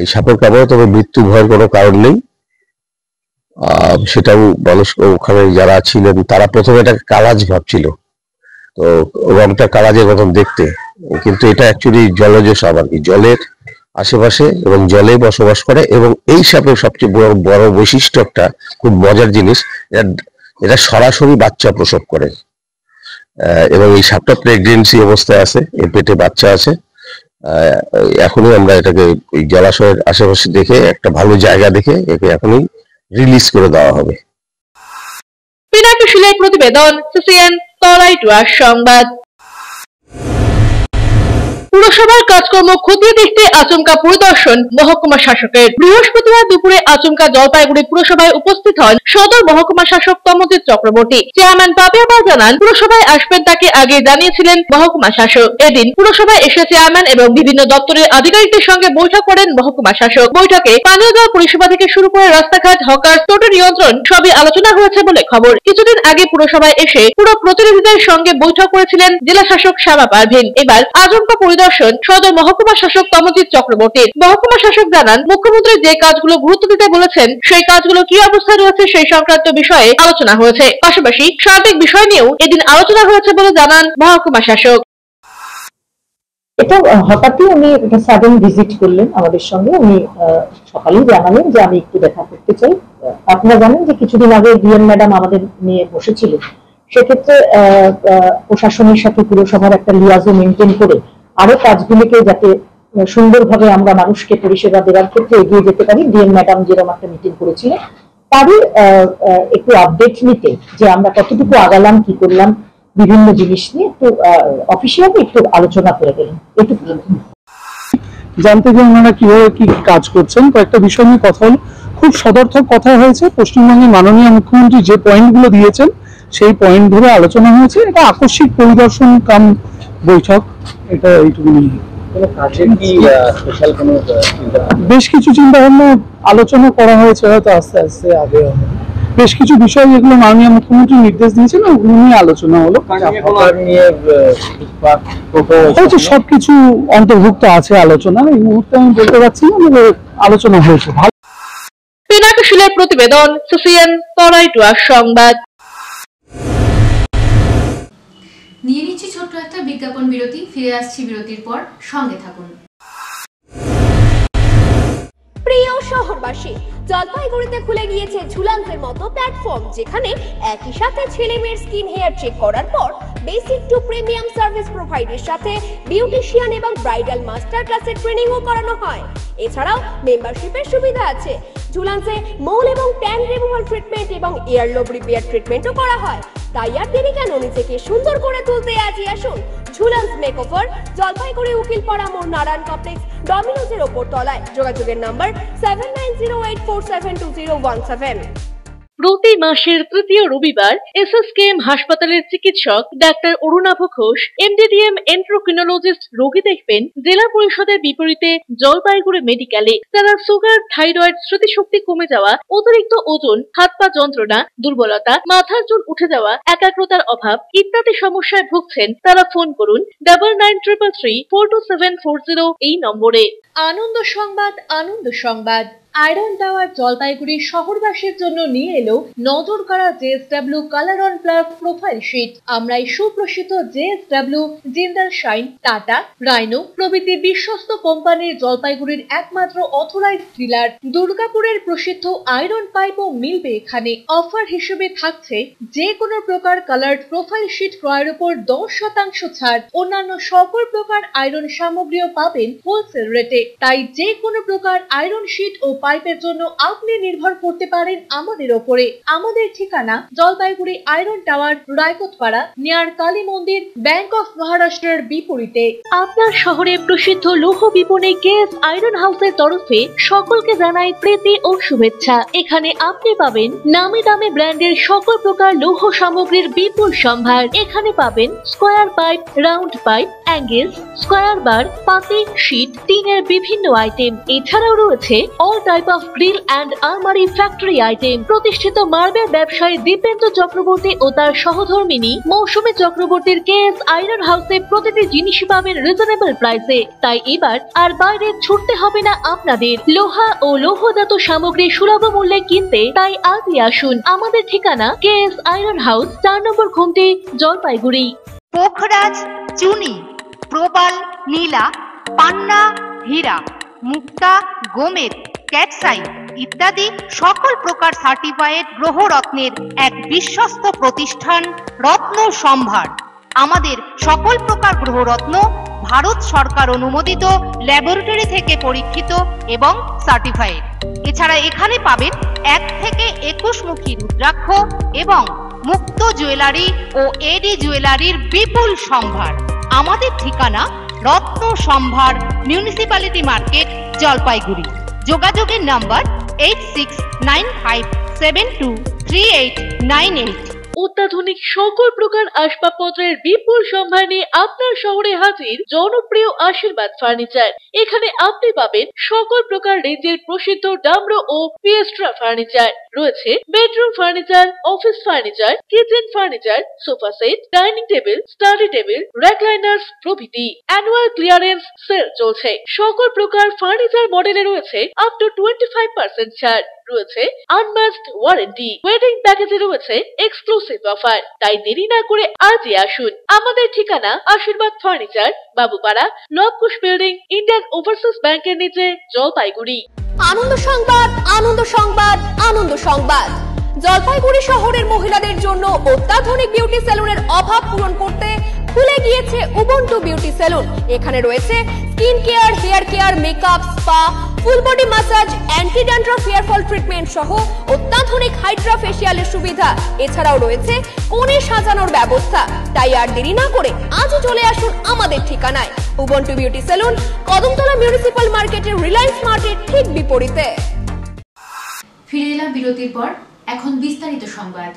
এই সাপের কামড়ে তবে মৃত্যু ভয়ের কোনো কারণ নেই। সেটাও মানুষ ওখানে যারা ছিলেন তারা প্রথমে এটাকে কালাজ ভাবছিল, তো রংটা কালাজের মতন দেখতে, কিন্তু এটা অ্যাকচুয়ালি জলজ সাপ আর কি, জলের আশেপাশে এবং জলে বসবাস করে। এবং এই সাপের সবচেয়ে বড় বৈশিষ্ট্য একটা খুব মজার জিনিস, এটা সরাসরি বাচ্চা প্রসব করে এবং এই সাপটা প্রেগনেন্সি অবস্থায় আছে, এর পেটে বাচ্চা আছে। এখনই আমরা এটাকে ওই জলাশয়ের আশেপাশে দেখে একটা ভালো জায়গা দেখে একে এখনই রিলিজ করে দেওয়া হবে।
পিনাকি শিলের প্রতিবেদন, CCN তরাইডুয়ার সংবাদ। পুরসভার কাজকর্ম খতিয়ে দেখতে আচমকা পরিদর্শন মহকুমা শাসকের। বৃহস্পতিবার দুপুরে আচমকা জলপাইগুড়ি পুরসভায় উপস্থিত হন সদর মহকুমা শাসক তমজিৎ চক্রবর্তী। চেয়ারম্যান পাপিয়া পাল জানান, পুরসভায় আসবেন তাকে আগে জানিয়েছিলেন মহকুমা শাসক। এদিন পুরসভায় এসে চেয়ারম্যান এবং বিভিন্ন দপ্তরের আধিকারিকদের সঙ্গে বৈঠক করেন মহকুমা শাসক। বৈঠকে পানীয় জল পরিষেবা থেকে শুরু করে রাস্তাঘাট, হকার, টোটো নিয়ন্ত্রণ সবই আলোচনা হয়েছে বলে খবর। কিছুদিন আগে পুরসভায় এসে পুরো প্রতিনিধিদের সঙ্গে বৈঠক করেছিলেন জেলা শাসক শ্যামা পারভিন। এবার আচমকা পরিদর্শন সদর মহকুমা শাসক তমজিৎ চক্রবর্তীর। মহকুমা শাসক জানান, মুখ্যমন্ত্রী যে কাজগুলো গুরুত্ব দিতে বলেছেন সেই কাজগুলো কি অবস্থায় রয়েছে সেই সংক্রান্ত বিষয়ে আলোচনা হয়েছে। পাশাপাশি সার্বিক বিষয় নিয়েও এদিন আলোচনা হয়েছে বলে জানান মহকুমা শাসক।
এটা হঠাৎই উনি একটা সাডেন ভিজিট করলেন আমাদের সঙ্গে। উনি সকালেই জানালেন যে আমি একটু দেখা করতে চাই। আপনারা জানেন যে কিছুদিন আগে ডিএম ম্যাডাম আমাদের নিয়ে বসেছিল, সেক্ষেত্রে প্রশাসনের সাথে পুরসভার একটা লিয়াজো মেনটেন করে আরো কাজগুলিকে যাতে সুন্দরভাবে আমরা মানুষকে পরিষেবা দেওয়ার ক্ষেত্রে এগিয়ে যেতে পারি, ডিএম ম্যাডাম যেরকম একটা মিটিং করেছিলেন তারই একটু আপডেট নিতে যে আমরা কতটুকু আগালাম, কি করলাম, বিভিন্ন জিনিস নিয়ে একটু অফিসিয়ালি একটু আলোচনা করে গেলেন। একটু
জানতে যে ওনারা কিভাবে কি কাজ করছেন, কয়েকটা বিষয় নিয়ে কথা হলো। খুব সদর্থক কথা হয়েছে। পশ্চিমবঙ্গের মাননীয় মুখ্যমন্ত্রী যে পয়েন্টগুলো দিয়েছেন সেই পয়েন্ট ধরে আলোচনা হয়েছে। এটা আকস্মিক পরিদর্শন কাম বৈঠক, এটা এইটুকুনি। বেশ কিছু চিন্তা ভাবনা আলোচনা করা হয়েছে, হয়তো আস্তে আস্তে আগে বেশ কিছু বিষয় যেগুলো মাননীয় মুখ্যমন্ত্রী নির্দেশ দিয়েছেন ওগুলো নিয়ে আলোচনা হলো। সবকিছু অন্তর্ভুক্ত আছে আলোচনা। এই মুহূর্তে আমি বলতে পারছি না, আলোচনা হয়েছে।
পিনাকশিলের প্রতিবেদন, সিসিএন তরাইটুয়া সংবাদ।
নিয়ে নিচ্ছি ছোট্ট একটা বিজ্ঞাপন বিরতি, ফিরে আসছি বিরতির পর, সঙ্গে থাকুন।
প্রিয় শহরবাসী, জলপাইগুড়িতে খুলে গিয়েছে ঝুলান্সের মতো প্ল্যাটফর্ম, যেখানে একই সাথে ছেলে মেয়ের স্কিন হেয়ার চেক করার পর বেসিক টু প্রিমিয়াম সার্ভিস প্রোভাইডের সাথে বিউটিশিয়ান এবং ব্রাইডাল মাস্টার ক্লাসের ট্রেনিংও করানো হয়। এছাড়াও মেম্বারশিপের সুবিধা আছে। ঝুলান্সে মোল এবং ট্যান রিমুভাল ট্রিটমেন্ট এবং এয়ারলোব রিপেয়ার ট্রিটমেন্টও করা হয়। তাই আর দেরি কেন, নিজেকে সুন্দর করে তুলতে আজই আসুন ঝুলান্স মেকওভার, জলপাইগুড়ি উকিলপাড়া মোড়, নারায়ণ কমপ্লেক্স, ডমিনোজের ওপর তলায়। যোগাযোগের নাম্বার 7908472017।
প্রতি মাসের তৃতীয় রবিবার এসএসকেএম হাসপাতালের চিকিৎসক ডাক্তার অরুণাভ ঘোষ এমডিডিএম এন্ড্রোক্রিনোলজিস্ট রোগী দেখবেন জেলা পরিষদের বিপরীতে জলপাইগুড়ি মেডিকেলে। তারা সুগার, থাইরয়েড, স্মৃতিশক্তি কমে যাওয়া, অতিরিক্ত ওজন, হাত পা যন্ত্রণা, দুর্বলতা, মাথার চুল উঠে যাওয়া, একাগ্রতার অভাব ইত্যাদি সমস্যায় ভুগছেন। তারা ফোন করুন 9933342740 এই নম্বরে। আনন্দ সংবাদ, আনন্দ সংবাদ। আয়রন টাওয়ার জলপাইগুড়ি শহরবাসীর জন্য নিয়ে এলো নজর কাড়া JSW Colour On Plus profile sheet. আমরাই সুপ্রসিদ্ধ JSW, Jindal Shine, Tata, Rhino প্রভৃতি বিশ্বস্ত কোম্পানির জলপাইগুড়ির একমাত্র অথরাইজড ডিলার। দুর্গাপুরের প্রসিদ্ধ আয়রন পাইপও মিলবে এখানে। অফার হিসেবে থাকছে যে কোনো প্রকার কালার্ড প্রোফাইল শিট ক্রয়ের উপর 10% ছাড়। অন্যান্য সকল প্রকার আয়রন সামগ্রীও পাবেন হোলসেল রেটে। তাই যে কোনো প্রকার আয়রন শিট ও পাইপের জন্য আপনি নির্ভর করতে পারেন আমাদের ওপরে। আমাদের ঠিকানা Jalpaiguri Iron Tower, Raikotpara, near Kali Mandir, bank of মহারাষ্ট্রের বিপরীতে। আপনার শহরে প্রসিদ্ধ লৌহ বিপণী কেএস আয়রন হাউসের তরফে সকলকে জানাই প্রীতি ও শুভেচ্ছা। এখানে আপনি পাবেন নামি দামি ব্র্যান্ডের সকল প্রকার লৌহ সামগ্রীর বিপুল সম্ভার। এখানে পাবেন square pipe, round pipe, angle, square bar, পাতি, শীট, টিনের বিভিন্ন আইটেম। এছাড়াও রয়েছে all type of grill and আলমারি ফ্যাক্টরি আইটেম। প্রতিষ্ঠিত মার্বেল ব্যবসায়ী দীপেন্দ্র চক্রবর্তী ও তার সহধর্মিনী মৌসুমী চক্রবর্তীর কেএস আয়রন হাউসে প্রতিটি জিনিসই পাবেন রিজনেবল প্রাইসে। তাই এবার আর বাইরে ছুটতে হবে না আপনাদের। লোহা ও লৌহজাত সামগ্রী সুলভ মূল্যে কিনতে তাই আজই আসুন। আমাদের ঠিকানা কেএস আয়রন হাউস, 4 নম্বর ঘুমটি, জলপাইগুড়ি।
পোখরাজ, চুনি, প্রবাল, নীলা, পান্না, হীরা, মুক্তা, গোমেদ, ক্যাটসাইট ইত্যাদি সকল প্রকার সার্টিফাইড গ্রহরত্নের এক বিশ্বস্ত প্রতিষ্ঠান রত্ন সম্ভার। আমাদের সকল প্রকার গ্রহরত্ন ভারত সরকার অনুমোদিত ল্যাবরেটরি থেকে পরীক্ষিত এবং সার্টিফাইড। এছাড়া এখানে পাবেন 1 থেকে 21 মুখী রুদ্রাক্ষ এবং মুক্ত জুয়েলারি ও এডি জুয়েলারির বিপুল সম্ভার। আমাদের ঠিকানা রত্ন সম্ভার মিউনিসিপ্যালিটি মার্কেট, জলপাইগুড়ি। যোগাযোগের নাম্বার 8695723898।
অত্যাধুনিক সকল প্রকার আসবাবপত্রের বিপুল সম্ভার নিয়ে আপনার শহরে হাজির জনপ্রিয় আশীর্বাদ ফার্নিচার। এখানে আপনি পাবেন সকল প্রকার রেঞ্জের প্রসিদ্ধ ডামরো ও পিয়েস্ট্রা ফার্নিচার। রয়েছে bedroom furniture, office furniture, kitchen furniture, sofa set, dining table, study table, recliners প্রভৃতি। অ্যানুয়াল ক্লিয়ারেন্স সেল চলছে। সকল প্রকার ফার্নিচার মডেলে রয়েছে আপ টু 25% ছাড়। রয়েছে আনম্যাচড ওয়ারেন্টি। ওয়েডিং প্যাকেজে রয়েছে এক্সক্লুসিভ অফার। তাই দেরি না করে আজই আসুন। আমাদের ঠিকানা Ashirbad furniture, Babupara, Labkush building, Indian Overseas ব্যাংকের নিচে, জলপাইগুড়ি।
আনন্দ সংবাদ, আনন্দ সংবাদ, আনন্দ সংবাদ। জলপাইগুড়ি শহরের মহিলাদের জন্য অত্যাধুনিক বিউটি সেলুনের অভাব পূরণ করতে খুলে গিয়েছে উবুন্টু বিউটি সেলুন। এখানে রয়েছে skin care, hair care, makeup, spa, full body massage, anti dandruff hair fall treatment সহ অত্যাধুনিক হাইড্রা ফেসিয়ালের সুবিধা। এছাড়াও রয়েছে কোণে সাজানোর ব্যবস্থা। তাই আর দেরি না করে আজই চলে আসুন আমাদের ঠিকানায়। Ubuntu beauty salon, Kadamtala municipal মার্কেটের রিলায়েন্স মার্টের ঠিক বিপরীতে।
ফিরে এলাম বিরতির পর, এখন বিস্তারিত সংবাদ।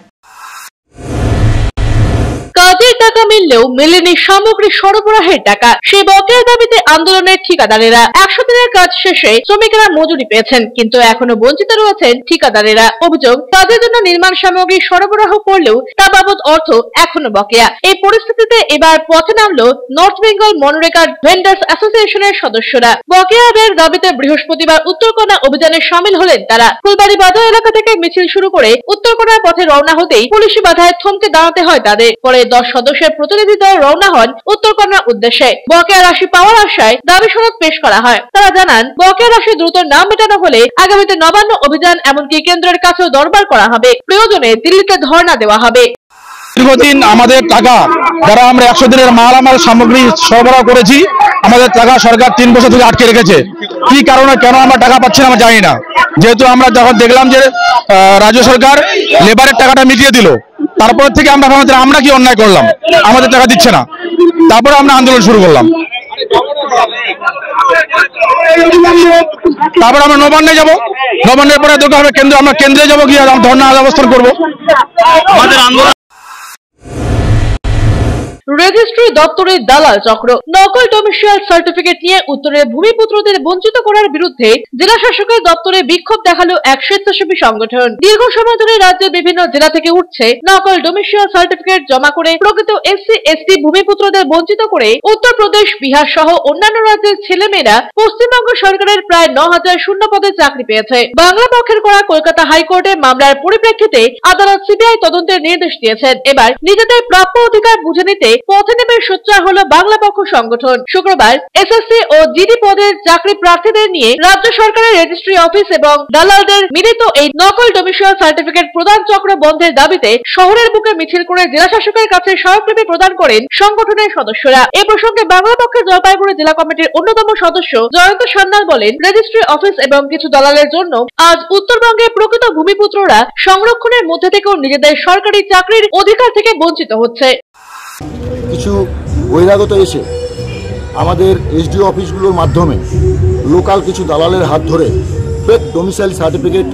কাজের টাকা মিললেও মেলেনি সামগ্রী সরবরাহের টাকা। সেই বকেয়া দাবিতে আন্দোলনের ঠিকাদারেরা 100 দিনের কাজ শেষে শ্রমিকেরা মজুরি পেয়েছেন, কিন্তু এখনো বঞ্চিত রয়েছেন ঠিকাদারেরা। অভিযোগ, কাজের জন্য নির্মাণ সামগ্রী সরবরাহ করলেও তা বাবদ অর্থ এখনো বকেয়া। এই পরিস্থিতিতে এবার পথে নামলো নর্থ বেঙ্গল মনরেগা ভেন্ডার্স অ্যাসোসিয়েশনের সদস্যরা। বকেয়া আদায়ের দাবিতে বৃহস্পতিবার উত্তরকন্যা অভিযানে সামিল হলেন তারা। ফুলবাড়ি বাজার এলাকা থেকে মিছিল শুরু করে উত্তরকন্যার পথে রওনা হতেই পুলিশি বাধায় থমকে দাঁড়াতে হয় তাদের। পরে 10 সদস্যের প্রতিনিধি দল রওনা হন উত্তরকন্যার উদ্দেশ্যে। বকেয়া রাশি পাওয়ার আশায় দাবি সনদ পেশ করা হয়। তারা জানান, বকেয়া রাশি দ্রুত না মেটানো হলে আগামীতে নবান্ন অভিযান এমনকি কেন্দ্রের কাছেও দরবার করা হবে। প্রয়োজনে দিল্লিতে ধর্ণা দেওয়া হবে।
দীর্ঘদিন আমাদের টাকা, যারা আমরা 100 দিনের মালামাল সামগ্রী সরবরাহ করেছি, আমাদের টাকা সরকার 3 বছর থেকে আটকে রেখেছে। কি কারণে, কেন আমরা টাকা পাচ্ছি না আমরা জানি না। যেহেতু আমরা যখন দেখলাম যে রাজ্য সরকার লেবারের টাকাটা মিটিয়ে দিল, তারপর থেকে আমরা ভাবলাম আমরা কি অন্যায় করলাম, আমাদের টাকা দিচ্ছে না। তারপরে আমরা আন্দোলন শুরু করলাম। তারপর আমরা নবান্নে যাব, নবান্নের পরে দরকার হবে কেন্দ্র, আমরা কেন্দ্রে যাবো, গিয়ে ধর্ণা অবস্থান করবো। আমাদের আন্দোলন
রেজিস্ট্রি দপ্তরের দালাল চক্র। নকল ডোমিসাইল সার্টিফিকেট নিয়ে উত্তরের ভূমিপুত্রদের বঞ্চিত করার বিরুদ্ধে জেলা শাসকের দপ্তরে বিক্ষোভ দেখালো এক স্বেচ্ছাসেবী সংগঠন। দীর্ঘ সময় ধরে রাজ্যের বিভিন্ন জেলা থেকে উঠছে নকল ডোমিসাইল সার্টিফিকেট জমা করে প্রকৃত SC/ST ভূমিপুত্রদের বঞ্চিত করে উত্তরপ্রদেশ, বিহার সহ অন্যান্য রাজ্যের ছেলেমেয়েরা পশ্চিমবঙ্গ সরকারের প্রায় 9000 শূন্য পদে চাকরি পেয়েছে। বাংলা পক্ষের করা কলকাতা হাইকোর্টে মামলার পরিপ্রেক্ষিতে আদালত CBI তদন্তের নির্দেশ দিয়েছেন। এবার নিজেদের প্রাপ্য অধিকার বুঝে নিতে পথে নেমে সোচ্চার হলো বাংলা পক্ষ সংগঠন। শুক্রবার SSC ও GD পদের চাকরি প্রার্থীদের নিয়ে রাজ্য সরকারের রেজিস্ট্রি অফিস এবং দালালদের মিলিত এই নকল ডোমিসাইল সার্টিফিকেট প্রদান চক্র বন্ধের দাবিতে শহরের বুকে মিছিল করে জেলা শাসকের কাছে স্মারকলিপি প্রদান করেন সংগঠনের সদস্যরা। এ প্রসঙ্গে বাংলা পক্ষের জলপাইগুড়ি জেলা কমিটির অন্যতম সদস্য জয়ন্ত সান্যাল বলেন, রেজিস্ট্রি অফিস এবং কিছু দালালের জন্য আজ উত্তরবঙ্গের প্রকৃত ভূমিপুত্ররা সংরক্ষণের মধ্যে থেকেও নিজেদের সরকারি চাকরির অধিকার থেকে বঞ্চিত হচ্ছে।
কিছু বহিরাগত এসে আমাদের SDO অফিসগুলোর মাধ্যমে লোকাল কিছু দালালের হাত ধরে ফেক ডোমিসাইল সার্টিফিকেট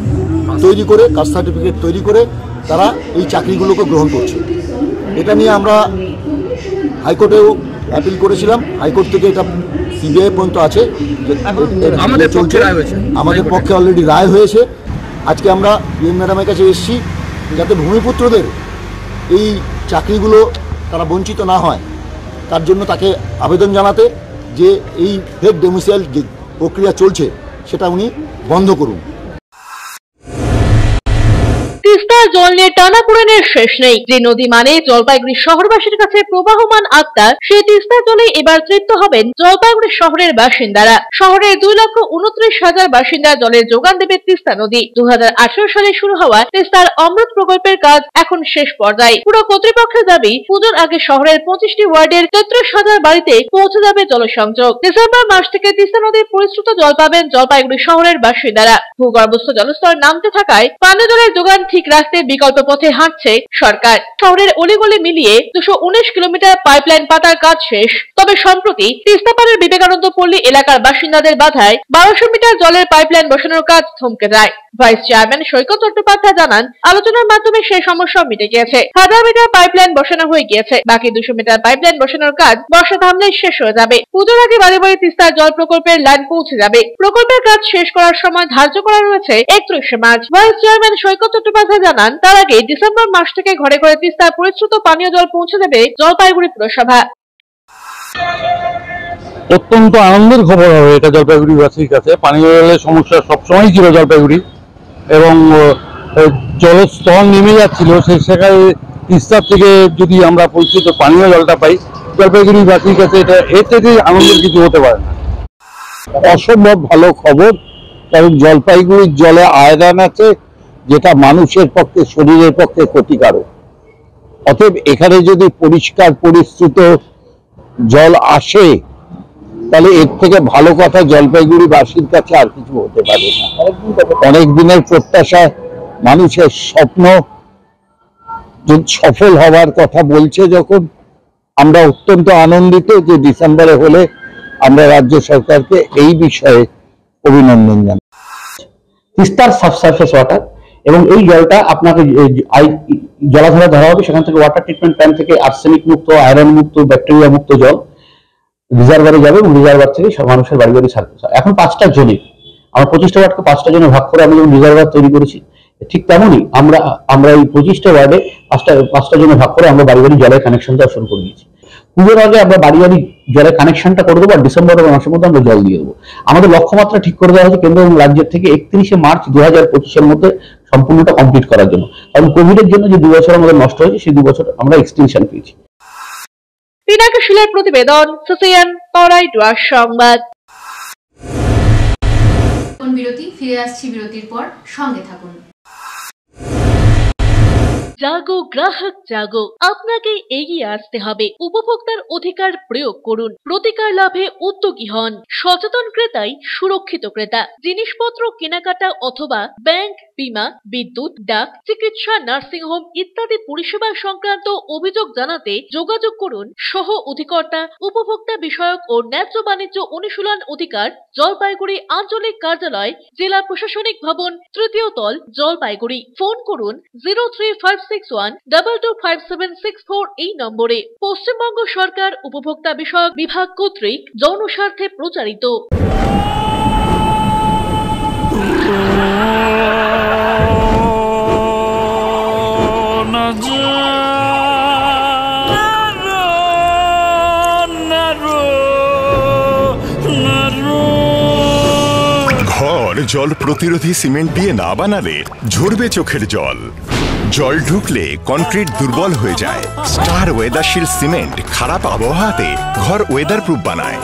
তৈরি করে, কাস্ট সার্টিফিকেট তৈরি করে তারা এই চাকরিগুলোকে গ্রহণ করছে। এটা নিয়ে আমরা হাইকোর্টেও অ্যাপিল করেছিলাম। হাইকোর্ট থেকে এটা CBI পর্যন্ত আছে, আমাদের পক্ষে অলরেডি রায় হয়েছে। আজকে আমরা PM ম্যাডামের কাছে এসেছি যাতে ভূমিপুত্রদের এই চাকরিগুলো তারা বঞ্চিত না হয়, তার জন্য তাকে আবেদন জানাতে যে এই ফেক ডোমিসাইল যে প্রক্রিয়া চলছে সেটা উনি বন্ধ করুন।
তিস্তার জল নিয়ে টানাপোড়েনের শেষ নেই। যে নদী মানে জলপাইগুড়ি শহরবাসীর কাছে প্রবাহমান আত্মা, সেই তিস্তার জলে এবার তৃপ্ত হবেন জলপাইগুড়ি শহরের বাসিন্দারা। শহরের 2,29,000 বাসিন্দা জলের যোগান দেবে তিস্তা নদী। 2018 সালে শুরু হওয়া তিস্তার অমৃত প্রকল্পের কাজ এখন শেষ পর্যায়ে। পুরো কর্তৃপক্ষের দাবি, পুজোর আগে শহরের 25টি ওয়ার্ডের 33,000 বাড়িতে পৌঁছে যাবে জলসংযোগ। ডিসেম্বর মাস থেকে তিস্তা নদীর পরিশ্রুত জল পাবেন জলপাইগুড়ি শহরের বাসিন্দারা। ভূগর্ভস্থ জলস্তর নামতে থাকায় পানীয় জলের যোগান ঠিক রাখতে রাখতে বিকল্প পথে হাঁটছে সরকার। শহরের অলিগলি মিলিয়ে 219 কিলোমিটার পাইপলাইন পাতার কাজ শেষ। তবে সম্প্রতি তিস্তাপাড়ের বিবেকানন্দ পল্লী এলাকার বাসিন্দাদের বাধায় 1200 মিটার জলের পাইপলাইন বসানোর কাজ থমকে যায়। ভাইস চেয়ারম্যান সৈকত চট্টোপাধ্যায় জানান, আলোচনার মাধ্যমে সেই সমস্যা মিটে গিয়েছে। 1000 মিটার পাইপলাইন বসানো হয়ে গিয়েছে, বাকি 200 মিটার পাইপলাইন বসানোর কাজ বর্ষা থামলেই শেষ হয়ে যাবে। পুজোর আগে বাড়ি বাড়ি তিস্তার জল প্রকল্পের লাইন পৌঁছে যাবে। প্রকল্পের কাজ শেষ করার সময় ধার্য করা রয়েছে 31শে মার্চ। ভাইস চেয়ারম্যান সৈকত চট্টোপাধ্যায় জানান, তার আগে ডিসেম্বর মাস থেকে ঘরে ঘরে তিস্তার পরিশ্রুত পানীয় জল পৌঁছে দেবে জলপাইগুড়ি পুরসভা।
অত্যন্ত আনন্দের খবর হবে এটা জলপাইগুড়িবাসীর কাছে। পানীয় জলের সমস্যা সবসময় ছিল জলপাইগুড়ি, এবং জলের স্তর নেমে যাচ্ছিল, সেখানে তিস্তার থেকে যদি আমরা পরিচিত পানীয় জলটা পাই, জলপাইগুড়িবাসীর কাছে এটা এর থেকে আনন্দের কিছু হতে পারে না।
অসম্ভব ভালো খবর, কারণ জলপাইগুড়ির জলে আয়রন আছে, যেটা মানুষের পক্ষে, শরীরের পক্ষে ক্ষতিকারক। অতএব এখানে যদি পরিষ্কার পরিশ্রুত জল আসে, তাহলে এর থেকে ভালো কথা জলপাইগুড়িবাসীর কাছে আর কিছু হতে পারে না। অনেক দিনের প্রত্যাশা, মানুষের স্বপ্ন সফল হওয়ার কথা বলছে যখন, আমরা অত্যন্ত আনন্দিত যে ডিসেম্বরে হলে আমরা রাজ্য সরকারকে এই বিষয়ে অভিনন্দন জানাই।
তিস্তার সাবসারফেস ওয়াটার, এবং এই জলটা আপনাকে জলাধারে ধরা হবে, সেখান থেকে ওয়াটার ট্রিটমেন্ট প্ল্যান্ট থেকে আর্সেনিক মুক্ত, আয়রন মুক্ত, ব্যাকটেরিয়া মুক্ত জল রিজার্ভারে যাবে, এবং রিজার্ভার থেকে সব মানুষের বাড়ি বাড়ি সার্ভিস। এখন 5টা জোনে, আমরা 25টা ওয়ার্ডকে 5টা জনে ভাগ করে আমরা যেমন রিজার্ভার তৈরি করেছি, ঠিক তেমনই আমরা এই 25টা ওয়ার্ডে 5টা জনে ভাগ করে আমরা বাড়ি বাড়ি জলের কানেকশন দেওয়া শুরু করে দিয়েছি। পুজোর আগে আমরা বাড়ি বাড়ি জলের কানেকশনটা করে দেবো, আর ডিসেম্বর মাসের মধ্যে আমরা জল দিয়ে দেবো। আমাদের লক্ষ্যমাত্রা ঠিক করে দেওয়া হয়েছে কেন্দ্র এবং রাজ্যের থেকে 31শে মার্চ 2025-এর মধ্যে সম্পূর্ণটা কমপ্লিট করার জন্য। কারণ কোভিডের জন্য যে 2 বছর আমাদের নষ্ট হয়েছে, সেই 2 বছর আমরা এক্সটেনশন পেয়েছি।
পিনাকি শিলের প্রতিবেদন, সিসিএন তরাইডুয়ার সংবাদ।
বিরতি, ফিরে আসছি বিরতির পর, সঙ্গে থাকুন।
জাগো গ্রাহক জাগো, আপনাকে এগিয়ে আসতে হবে। উপভোক্তার অধিকার প্রয়োগ করুন, প্রতিকার লাভে উদ্যোগী হন। সচেতন ক্রেতাই সুরক্ষিত ক্রেতা। জিনিসপত্র কেনাকাটা অথবা ব্যাংক, বীমা, বিদ্যুৎ, ডাক, চিকিৎসা, নার্সিংহোম ইত্যাদি পরিষেবা সংক্রান্ত অভিযোগ জানাতে যোগাযোগ করুন সহ অধিকর্তা, উপভোক্তা বিষয়ক ও ন্যায্য বাণিজ্য অনুশীলন অধিকার, জলপাইগুড়ি আঞ্চলিক কার্যালয়, জেলা প্রশাসনিক ভবন, 3য় তল, জলপাইগুড়ি। ফোন করুন 03561225764 এই নম্বরে। পশ্চিমবঙ্গ সরকার উপভোক্তা বিষয়ক বিভাগ কর্তৃক জনস্বার্থে প্রচারিত।
ঘর জল প্রতিরোধী সিমেন্ট দিয়ে না বানালে ঝরবে চোখের জল। জল ঢুকলে কনক্রিট দুর্বল হয়ে যায়। স্টার ওয়েদারশিল্ড সিমেন্ট খারাপ আবহাওয়াতে ঘর ওয়েদার প্রুফ বানায়।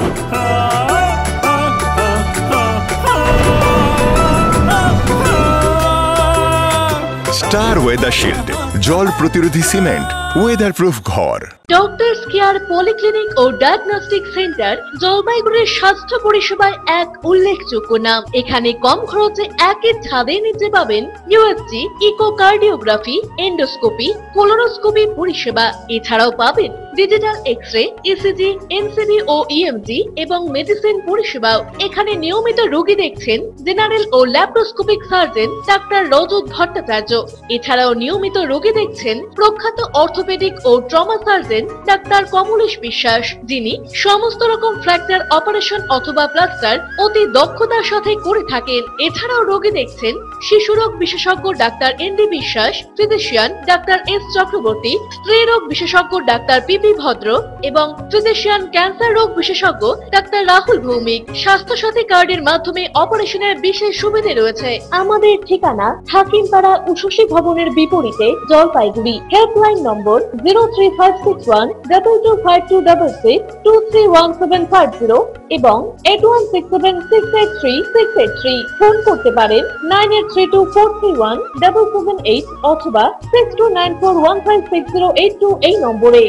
স্টার ওয়েদারশিল্ড, জল প্রতিরোধী সিমেন্ট, ওয়েদার প্রুফ ঘর।
ডক্টরস কেয়ার পলিক্লিনিক ও ডায়াগনস্টিক সেন্টার জলপাইগুড়ির স্বাস্থ্য পরিষেবায় এক উল্লেখযোগ্য নাম। এখানে কম খরচে একই ছাদের নিচে পাবেন ইউএসজি, ইকোকার্ডিওগ্রাফি, এন্ডোস্কোপি, কোলোনোস্কোপি পরিষেবা। এছাড়াও পাবেন ডিজিটাল এক্স-রে, ইসিজি, এনসিবি ও ইএমজি এবং মেডিসিন পরিষেবাও। এখানে নিয়মিত রোগী দেখছেন জেনারেল ও ল্যাপ্রোস্কোপিক সার্জন ডাক্তার রজত ভট্টাচার্য। এছাড়াও নিয়মিত রোগী দেখছেন প্রখ্যাত অর্থোপেডিক ও ট্রমা সার্জন ডাক্তার কমলেশ বিশ্বাস, যিনি সমস্ত রকম ফ্র্যাকচার অপারেশন অথবা প্লাস্টার অতি দক্ষতার সাথে করে থাকেন। এছাড়াও রোগী দেখছেন শিশুরোগ বিশেষজ্ঞ ডাক্তার এনডি বিশ্বাস, ফিজিশিয়ান ডাক্তার এস চক্রবর্তী, স্ত্রী রোগ বিশেষজ্ঞ ডাক্তার পিপি ভদ্র এবং ফিজিশিয়ান ক্যান্সার রোগ বিশেষজ্ঞ ডাক্তার রাহুল ভৌমিক। স্বাস্থ্য সাথী কার্ডের মাধ্যমে অপারেশনের বিশেষ সুবিধা রয়েছে। আমাদের ঠিকানা হাকিমপাড়া উষসী ভবনের বিপরীতে, জলপাইগুড়ি। হেল্পলাইন নম্বর 03561225266, 231750 এবং 8167683683। ফোন করতে পারেন 9832431778 অথবা 6294156082 এই নম্বরে।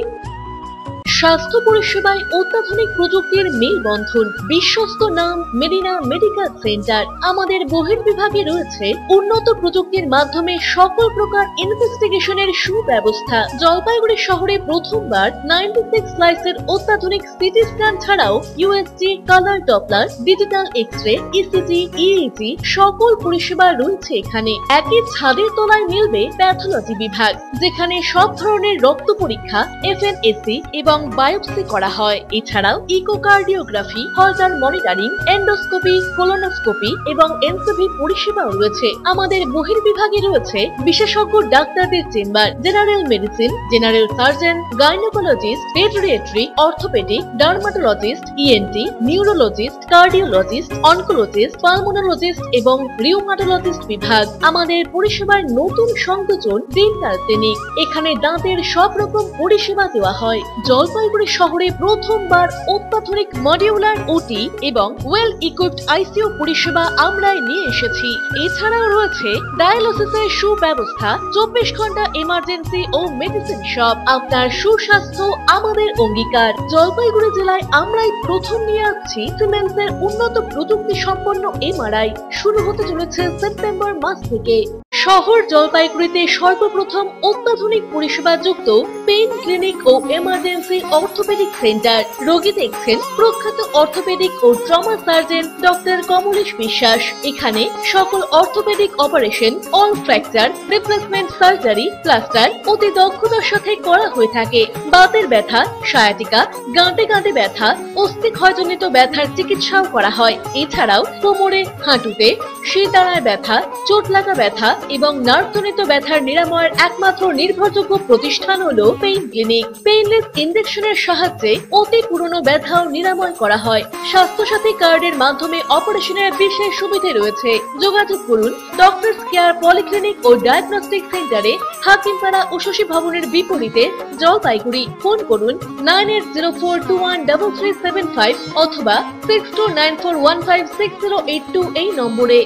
স্বাস্থ্য পরিষেবায় অত্যাধুনিক প্রযুক্তির মেলবন্ধন, বিশ্বস্ত নাম মেরিনা মেডিকেল সেন্টার। আমাদের বহির্বিভাগে রয়েছে উন্নত প্রযুক্তির মাধ্যমে সকল প্রকার ইনভেস্টিগেশনের সুব্যবস্থা। জলপাইগুড়ি শহরে প্রথমবার 96 স্লাইসের অত্যাধুনিক সিটি স্ক্যান ছাড়াও USG, colour doppler, digital x ray, ECG, EEG সকল পরিষেবা রয়েছে এখানে। একই ছাদের তলায় মিলবে প্যাথোলজি বিভাগ, যেখানে সব ধরনের রক্ত পরীক্ষা, এফএনএসি এবং বায়োপসি করা হয়। এছাড়াও ইকোকার্ডিওগ্রাফি, হলটার মনিটরিং, এন্ডোস্কোপি, কোলোনোস্কোপি এবং এনসিভি পরিষেবাও রয়েছে। আমাদের বহির্বিভাগে রয়েছে বিশেষজ্ঞ ডাক্তারদের chamber, general medicine, general surgeon, gynaecologist, পেডিয়াট্রি, orthopaedic, dermatologist, ENT, neurologist, cardiologist, oncologist, pulmonologist এবং রিউমাটোলজিস্ট বিভাগ। আমাদের পরিষেবার নতুন সংযোজন ডেন্টাল ক্লিনিক। এখানে দাঁতের সব রকম পরিষেবা দেওয়া হয়। জলপাইগুড়ি শহরে প্রথমবার অত্যাধুনিক মডিউলার ওটি এবং ওয়েল ইকুইপড আইসিইউ পরিষেবা আমরাই নিয়ে এসেছি। এছাড়াও রয়েছে ডায়ালিসিসের সুব্যবস্থা, 24 ঘন্টা এমার্জেন্সি ও মেডিসিন শপ। আপনার সুস্বাস্থ্য আমাদের অঙ্গীকার। জলপাইগুড়ি জেলায় আমরাই প্রথম নিয়ে আসছি সিমেন্সের উন্নত প্রযুক্তি সম্পন্ন এমআরআই। শুরু হতে চলেছে সেপ্টেম্বর মাস থেকে। শহর জলপাইগুড়িতে সর্বপ্রথম অত্যাধুনিক পরিষেবা যুক্ত পেইন ক্লিনিক ও এমার্জেন্সি অর্থোপেডিক সেন্টার। রোগী দেখছেন প্রখ্যাত অর্থোপেডিক ও ট্রমা সার্জন ডক্টর কমলেশ বিশ্বাস। এখানে সকল orthopaedic operation, all fracture, replacement surgery, plaster অতি দক্ষতার সাথে করা হয়ে থাকে। বাতের ব্যথা, সায়াটিকা, গাঁটে গাঁটে ব্যথা, অস্থি ক্ষয়জনিত ব্যথার চিকিৎসাও করা হয়। এছাড়াও কোমরে, হাঁটুতে, শিরদাঁড়ায় ব্যথা, চোট লাগা ব্যথা এবং নার্ভজনিত ব্যথার নিরাময়ের একমাত্র নির্ভরযোগ্য প্রতিষ্ঠান হলো পেইন ক্লিনিক। পেইনলেস ইনজেকশনের সাহায্যে অতি পুরনো ব্যথাও নিরাময় করা হয়। স্বাস্থ্যসাথী কার্ডের মাধ্যমে অপারেশনের বিশেষ সুবিধা রয়েছে। যোগাযোগ করুন ডক্টরস কেয়ার পলিক্লিনিক ও ডায়াগনস্টিক সেন্টারে, হাকিমপাড়া ও শশী ভবনের বিপরীতে, জলপাইগুড়ি। ফোন করুন 9804213375 অথবা 6294156082 এই নম্বরে।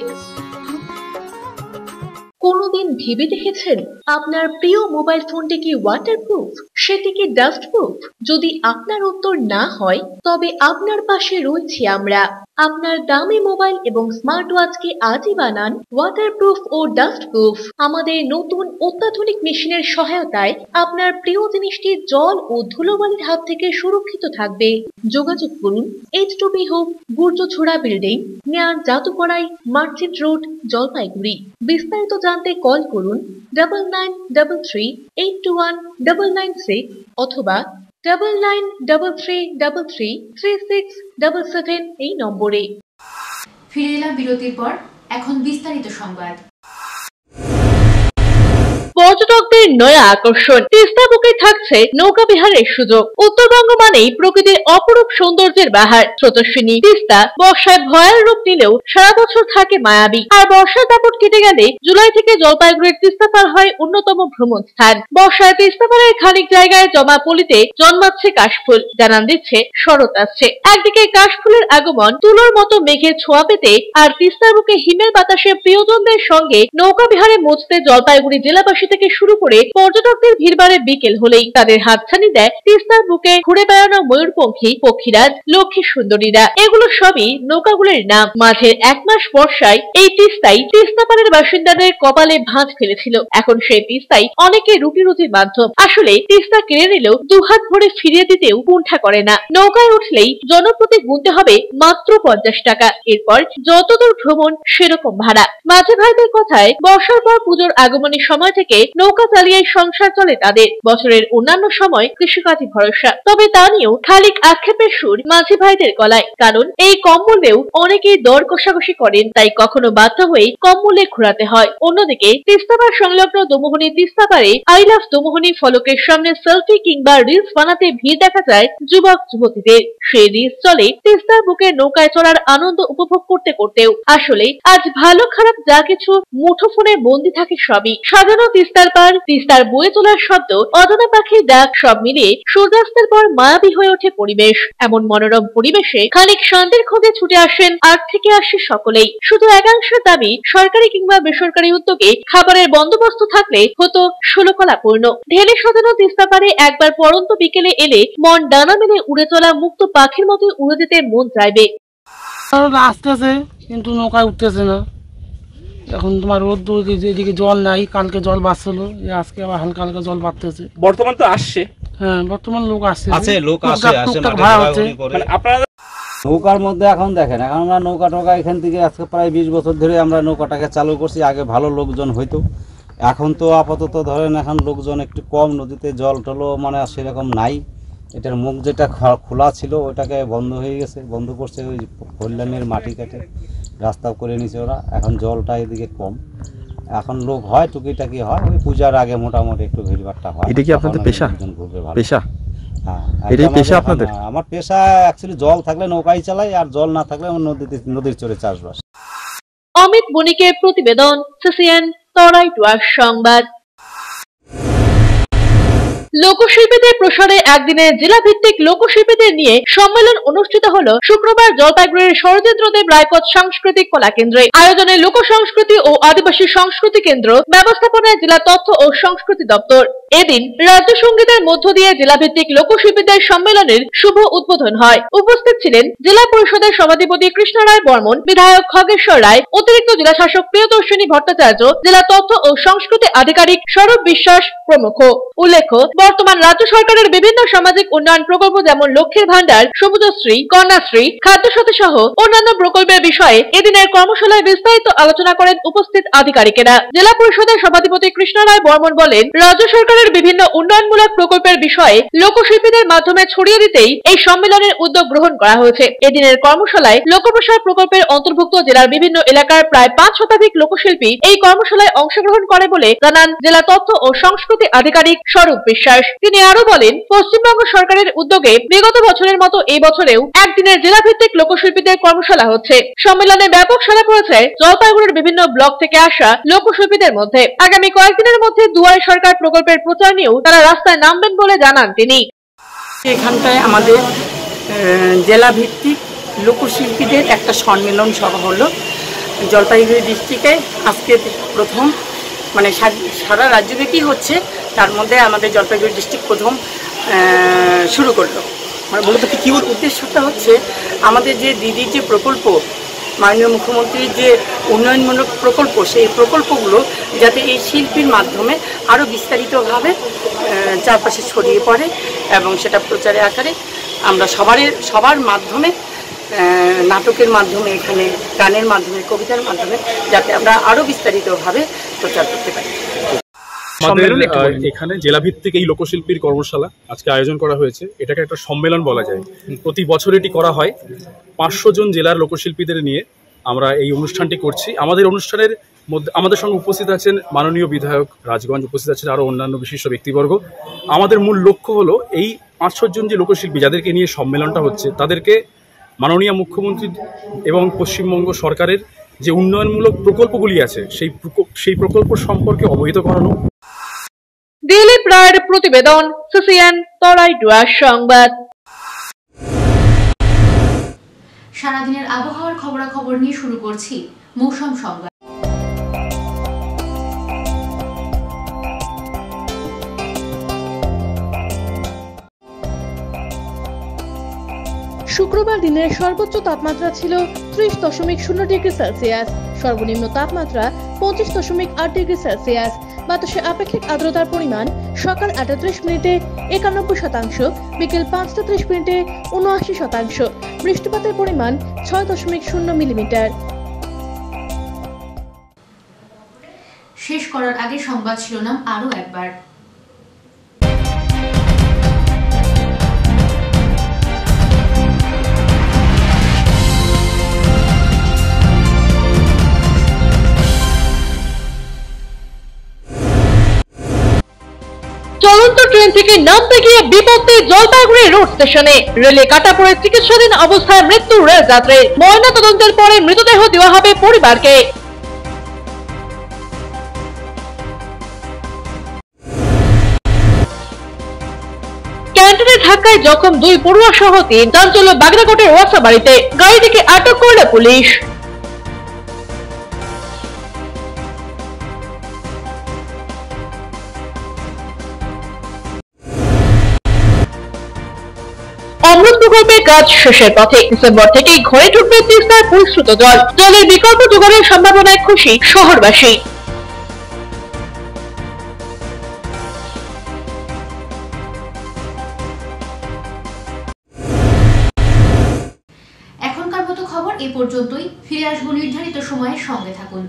কোনদিন ভেবে দেখেছেন আপনার প্রিয় মোবাইল ফোনটি কি ওয়াটারপ্রুফ, সেটি কি ডাস্টপ্রুফ? যদি আপনার উত্তর না হয়, তবে আপনার পাশে রয়েছি আমরা। আপনার দামি মোবাইল এবং স্মার্ট ওয়াচকে আজই বানান ওয়াটারপ্রুফ ও ডাস্টপ্রুফ। আমাদের নতুন অত্যাধুনিক মেশিনের সহায়তায় আপনার প্রিয় জিনিসটি জল ও ধুলোবালির হাত থেকে সুরক্ষিত থাকবে। যোগাযোগ করুন H2B Hope, Gurjachhara building, near Jadukorai, merchant road, Jalpaiguri. বিস্তারিত জানতে কল করুন 9933821996 অথবা 9933333677 এই নম্বরে।
ফিরে এলাম বিরতির পর। এখন বিস্তারিত সংবাদ।
পর্যটকদের নয়া আকর্ষণ, তিস্তা বুকে থাকছে নৌকা বিহারের সুযোগ। উত্তরবঙ্গ মানেই প্রকৃতির অপরূপ সৌন্দর্যের বাহার। স্রোতস্বিনী তিস্তা বর্ষায় ভয়াল রূপ নিলেও সারা বছর থাকে মায়াবী। আর বর্ষার দাপট কেটে গেলে জুলাই থেকে জলপাইগুড়ির তিস্তা পার হয় অন্যতম ভ্রমণ স্থান। বর্ষায় তিস্তা পাড়ের খানিক জায়গায় জমা পলিতে জন্মাচ্ছে কাশফুল, জানান দিচ্ছে শরৎ আসছে। একদিকে কাশফুলের আগমন তুলোর মতো মেঘের ছোঁয়া পেতে, আর তিস্তার বুকে হিমেল বাতাসে প্রিয়জনদের সঙ্গে নৌকা বিহারে মজতে জলপাইগুড়ি জেলাবাসী থেকে শুরু করে পর্যটকদের ভিড় বাড়ে বিকেল হলেই। তাদের হাতছানি দেয় তিস্তার বুকে ঘুরে বেড়ানো ময়ূরপঙ্খী, পক্ষীরাজ, লক্ষ্মী সুন্দরীরা। এগুলো সবই নৌকাগুলোর নাম। মাঝের 1 মাস বর্ষায় এই তিস্তাই তিস্তাপাড়ের বাসিন্দাদের কপালে ভাঁজ ফেলেছিল। এখন সেই তিস্তাই অনেকে রুটি রুজির মাধ্যম। আসলে তিস্তা কেড়ে নিলেও দুহাত ভরে ফিরিয়ে দিতেও কুণ্ঠা করে না। নৌকায় উঠলেই জনপ্রতি গুনতে হবে মাত্র 50 টাকা। এরপর যতদূর ভ্রমণ সেরকম ভাড়া। মাঝে ভাইদের কথায় বর্ষার পর পুজোর আগমনের সময় থেকে নৌকা চালিয়ে সংসার চলে তাদের। বছরের অন্যান্য সময় কৃষিকাজই ভরসা। তবে তা নিয়েও খালিক আক্ষেপের সুর মাঝি ভাইদের গলায়। কারণ এই কম মূল্যেও অনেকেই দর কষাকষি করেন, তাই কখনো বাধ্য হয়ে কম মূল্যে ঘোরাতে হয়। অন্যদিকে তিস্তাপাড় সংলগ্ন দোমোহনী তিস্তাপাড়ে আই লাভ দোমোহনী ফলকের সামনে সেলফি কিংবা রিলস বানাতে ভিড় দেখা যায় যুবক যুবতীদের। সেই রিলস চলে তিস্তার বুকে নৌকায় চড়ার আনন্দ উপভোগ করতে করতেও। আসলে আজ ভালো খারাপ যা কিছু মুঠোফোনে বন্দি থাকে সবই। সাজানো তিস্তার পার, তিস্তার বয়ে চলার শব্দ, অজানা পাখির ডাক সব মিলিয়ে সূর্যাস্তের পর মায়াবী হয়ে ওঠে পরিবেশ। এমন মনোরম পরিবেশে খানিক শান্তির খোঁজে ছুটে আসেন 8 থেকে 80 সকলেই। শুধু একাংশের দাবি, সরকারি কিংবা বেসরকারি উদ্যোগে খাবারের বন্দোবস্ত থাকলে হতো ষোলকলাপূর্ণ। ঢেলে সাজানো তিস্তা পারে একবার পড়ন্ত বিকেলে এলে মন ডানা মেলে উড়ে চলা মুক্ত পাখির মতো উড়ে যেতে মন চাইবে।
আসতেছে কিন্তু নৌকায় উঠতেছে না। এখন তোমার রোদ, এদিকে জল নাই, কালকে জল বাড়ছিল, আজকে আবার হালকা হালকা জল বাড়তেছে।
বর্তমান তো আসছে,
হ্যাঁ বর্তমান লোক আসছে,
নৌকার মধ্যে এখন দেখেন, এখন আমরা নৌকা টোকা এখান থেকে আজকে প্রায় 20 বছর ধরে আমরা নৌকাটাকে চালু করছি। আগে ভালো লোকজন হইতো, এখন তো আপাতত ধরেন এখন লোকজন একটু কম, নদীতে জল টলও মানে সেরকম নাই। এটার মুখ যেটা খোলা ছিল ওটাকে বন্ধ হয়ে গেছে, বন্ধ করছে ওই কল্যাণের মাটি কাটে রাস্তা করে নিছে ওরা। এখন জলটা এদিকে কম, এখন লোক হয় টুকিটাকি হয়, ওই পূজার আগে মোটামুটি একটু ভিড়ভাড়টা হয়।
এটা কি আপনাদের পেশা? পেশা?
হ্যাঁ,
এটাই পেশা আপনাদের?
আমার পেশা অ্যাকচুয়ালি জল থাকলে নৌকাই চালাই, আর জল না থাকলে নদীর চরে চাষবাস।
অমিত বণিকের প্রতিবেদন, CCN তরাই টুয়ার সংবাদ। লোকশিল্পীদের প্রসারে একদিনের জেলা ভিত্তিক লোকশিল্পীদের নিয়ে সম্মেলন অনুষ্ঠিত হলো শুক্রবার জলপাইগুড়ির শরদিন্দ্রদেব রায়কোট সাংস্কৃতিক কলা কেন্দ্রে। আয়োজনে লোক সংস্কৃতি ও আদিবাসী সংস্কৃতি কেন্দ্র ব্যবস্থাপনায় জেলা তথ্য ও সংস্কৃতি দপ্তর। এদিন রাজ্য সঙ্গীতের মধ্য দিয়ে জেলাভিত্তিক লোকশিল্পীদের সম্মেলনের শুভ উদ্বোধন হয়। উপস্থিত ছিলেন জেলা পরিষদের সভাধিপতি কৃষ্ণ রায় বর্মন, বিধায়ক খগেশ্বর রায়, অতিরিক্ত জেলা শাসক প্রিয়দর্শিনী ভট্টাচার্য, জেলা তথ্য ও সংস্কৃতি আধিকারিক স্বরূপ বিশ্বাস প্রমুখ। উল্লেখ্য, বর্তমান রাজ্য সরকারের বিভিন্ন সামাজিক উন্নয়ন প্রকল্প যেমন লক্ষ্মীর ভান্ডার, সবুজশ্রী, কন্যাশ্রী, খাদ্যসাথী সহ অন্যান্য প্রকল্পের বিষয়ে এদিনের কর্মশালায় বিস্তারিত আলোচনা করেন উপস্থিত আধিকারিকেরা। জেলা পরিষদের সভাধিপতি কৃষ্ণ রায় বর্মন বলেন, রাজ্য সরকারের বিভিন্ন উন্নয়নমূলক প্রকল্পের বিষয়ে লোকশিল্পীদের মাধ্যমে ছড়িয়ে দিতেই এই সম্মেলনের উদ্যোগ গ্রহণ করা হয়েছে। এদিনের কর্মশালায় লোকপ্রসার প্রকল্পের অন্তর্ভুক্ত জেলার বিভিন্ন এলাকার প্রায় 5 শতাধিক লোকশিল্পী এই কর্মশালায় অংশগ্রহণ করে বলে জানান জেলা তথ্য ও সংস্কৃতি আধিকারিক স্বরূপ বিশ্বাস। তিনি আরো বলেন, পশ্চিমবঙ্গ সরকারের উদ্যোগে বিগত বছরের মতো এই বছরেও একদিনের জেলাভিত্তিক লোকশিল্পীদের কর্মশালা হচ্ছে। সম্মেলনে ব্যাপক সাড়া পড়েছে জলপাইগুড়ির বিভিন্ন ব্লক থেকে আসা লোকশিল্পীদের মধ্যে। আগামী কয়েকদিনের মধ্যে দুয়ারে সরকার প্রকল্পের প্রচার নিয়েও তারা রাস্তায় নামবেন বলে জানান তিনি।
এখানটায় আমাদের জেলা ভিত্তিক লোকশিল্পীদের একটা সম্মেলন সভা হলো জলপাইগুড়ি ডিস্ট্রিক্টে। আজকে প্রথম, মানে সারা রাজ্যব্যাপী হচ্ছে, তার মধ্যে আমাদের জলপাইগুড়ি ডিস্ট্রিক্ট প্রথম শুরু করলো। মানে মূলত কি উদ্দেশ্যটা হচ্ছে, আমাদের যে দিদির যে প্রকল্প, মাননীয় মুখ্যমন্ত্রীর যে উন্নয়নমূলক প্রকল্প, সেই প্রকল্পগুলো যাতে এই শিল্পীর মাধ্যমে আরও বিস্তারিতভাবে চারপাশে ছড়িয়ে পড়ে এবং সেটা প্রচারের আকারে আমরা সবার মাধ্যমে, নাটকের মাধ্যমে, এখানে গানের মাধ্যমে, কবিতার মাধ্যমে যাতে আমরা আরও বিস্তারিতভাবে প্রচার করতে পারি।
আমাদের এখানে জেলাভিত্তিক এই লোকশিল্পীর কর্মশালা আজকে আয়োজন করা হয়েছে। এটাকে একটা সম্মেলন বলা যায়। প্রতি বছর এটি করা হয়। 500 জন জেলার লোকশিল্পীদের নিয়ে আমরা এই অনুষ্ঠানটি করছি। আমাদের অনুষ্ঠানের মধ্যে আমাদের সঙ্গে উপস্থিত আছেন মাননীয় বিধায়ক রাজগঞ্জ, উপস্থিত আছেন আরও অন্যান্য বিশিষ্ট ব্যক্তিবর্গ। আমাদের মূল লক্ষ্য হলো এই 500 জন যে লোকশিল্পী যাদেরকে নিয়ে সম্মেলনটা হচ্ছে, তাদেরকে মাননীয় মুখ্যমন্ত্রী এবং পশ্চিমবঙ্গ সরকারের যে উন্নয়নমূলক প্রকল্পগুলি আছে সেই প্রকল্প সম্পর্কে অবহিত করানো।
দিলীপ রায়ের প্রতিবেদন, CCN তরাই টুয়ার সংবাদ।
সারাদিনের আবহাওয়ার খবরাখবর নিয়ে শুরু করছি মৌসুম সংবাদ।
শুক্রবার দিনের সর্বোচ্চ তাপমাত্রা ছিল 30.0 ডিগ্রি সেলসিয়াস, সর্বনিম্ন তাপমাত্রা 25.8 ডিগ্রি সেলসিয়াস। বাতাসে আপেক্ষিক আর্দ্রতার পরিমাণ সকাল 8:30 মিনিটে 91%, বিকেল 5:30 মিনিটে 79%। বৃষ্টিপাতের পরিমাণ 6.0 মিলিমিটার।
শেষ করার আগে সংবাদ শিরোনাম আরো একবার।
চলন্ত ট্রেন থেকে নামতে গিয়ে বিপত্তি জলপাইগুড়ি রোড স্টেশনে। রেলে কাটা পড়ে চিকিৎসাধীন অবস্থায় মৃত্যু রেল যাত্রী। ময়না তদন্তের পরে মৃতদেহ দেওয়া হবে পরিবারকে। ক্যান্টনের ধাক্কায় জখম 2 পড়ুয়া সহ 3। চাঞ্চল্য বাগড়াকোটের ওয়াসা বাড়িতে, গাড়িটিকে আটক করল পুলিশ। অমৃত প্রকল্পের কাজ শেষের পথে, ডিসেম্বর থেকেই ঘরে ঢুকবে তিস্তার পরিশ্রুত জল। জলের বিকল্প জোগাড়ের সম্ভাবনায় খুশি শহরবাসী।
এখনকার মতো খবর এই পর্যন্তই। ফিরে আসবো নির্ধারিত সময়ে, সঙ্গে থাকুন।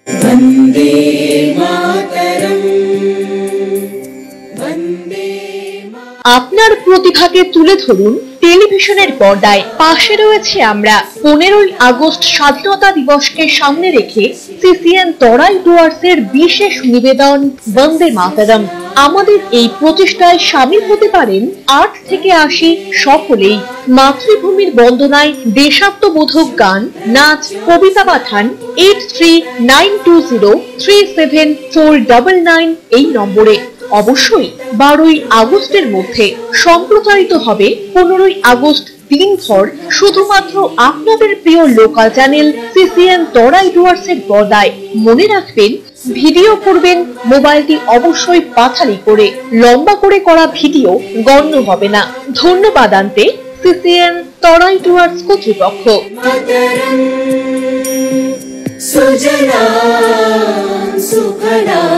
वन्दे मातरम् वन्दे
আপনার প্রতিভাকে তুলে ধরুন টেলিভিশনের পর্দায়। পাশে রয়েছে আমরা। 15ই আগস্ট স্বাধীনতা দিবসকে সামনে রেখে সিসিএন তরাই ডুয়ার্সের বিশেষ নিবেদন বন্দে মাতরম। আমাদের এই প্রচেষ্টায় শামিল হতে পারেন 8 থেকে 80 সকলেই। মাতৃভূমির বন্দনায় দেশাত্মবোধক গান, নাচ, কবিতা পাঠান 8392037499 এই নম্বরে। অবশ্যই 12ই আগস্টের মধ্যে। সম্প্রচারিত হবে 15ই আগস্ট দিনভর শুধুমাত্র আপনাদের প্রিয় লোকাল চ্যানেল সিসিএন তরাই ডুয়ার্সের পর্দায়। মনে রাখবেন, ভিডিও করবেন মোবাইলটি অবশ্যই পাথালি করে। লম্বা করে করা ভিডিও গণ্য হবে না। ধন্যবাদ আনতে সিসিএন তরাই ডুয়ার্স কর্তৃপক্ষ।
सुजलां सुफलां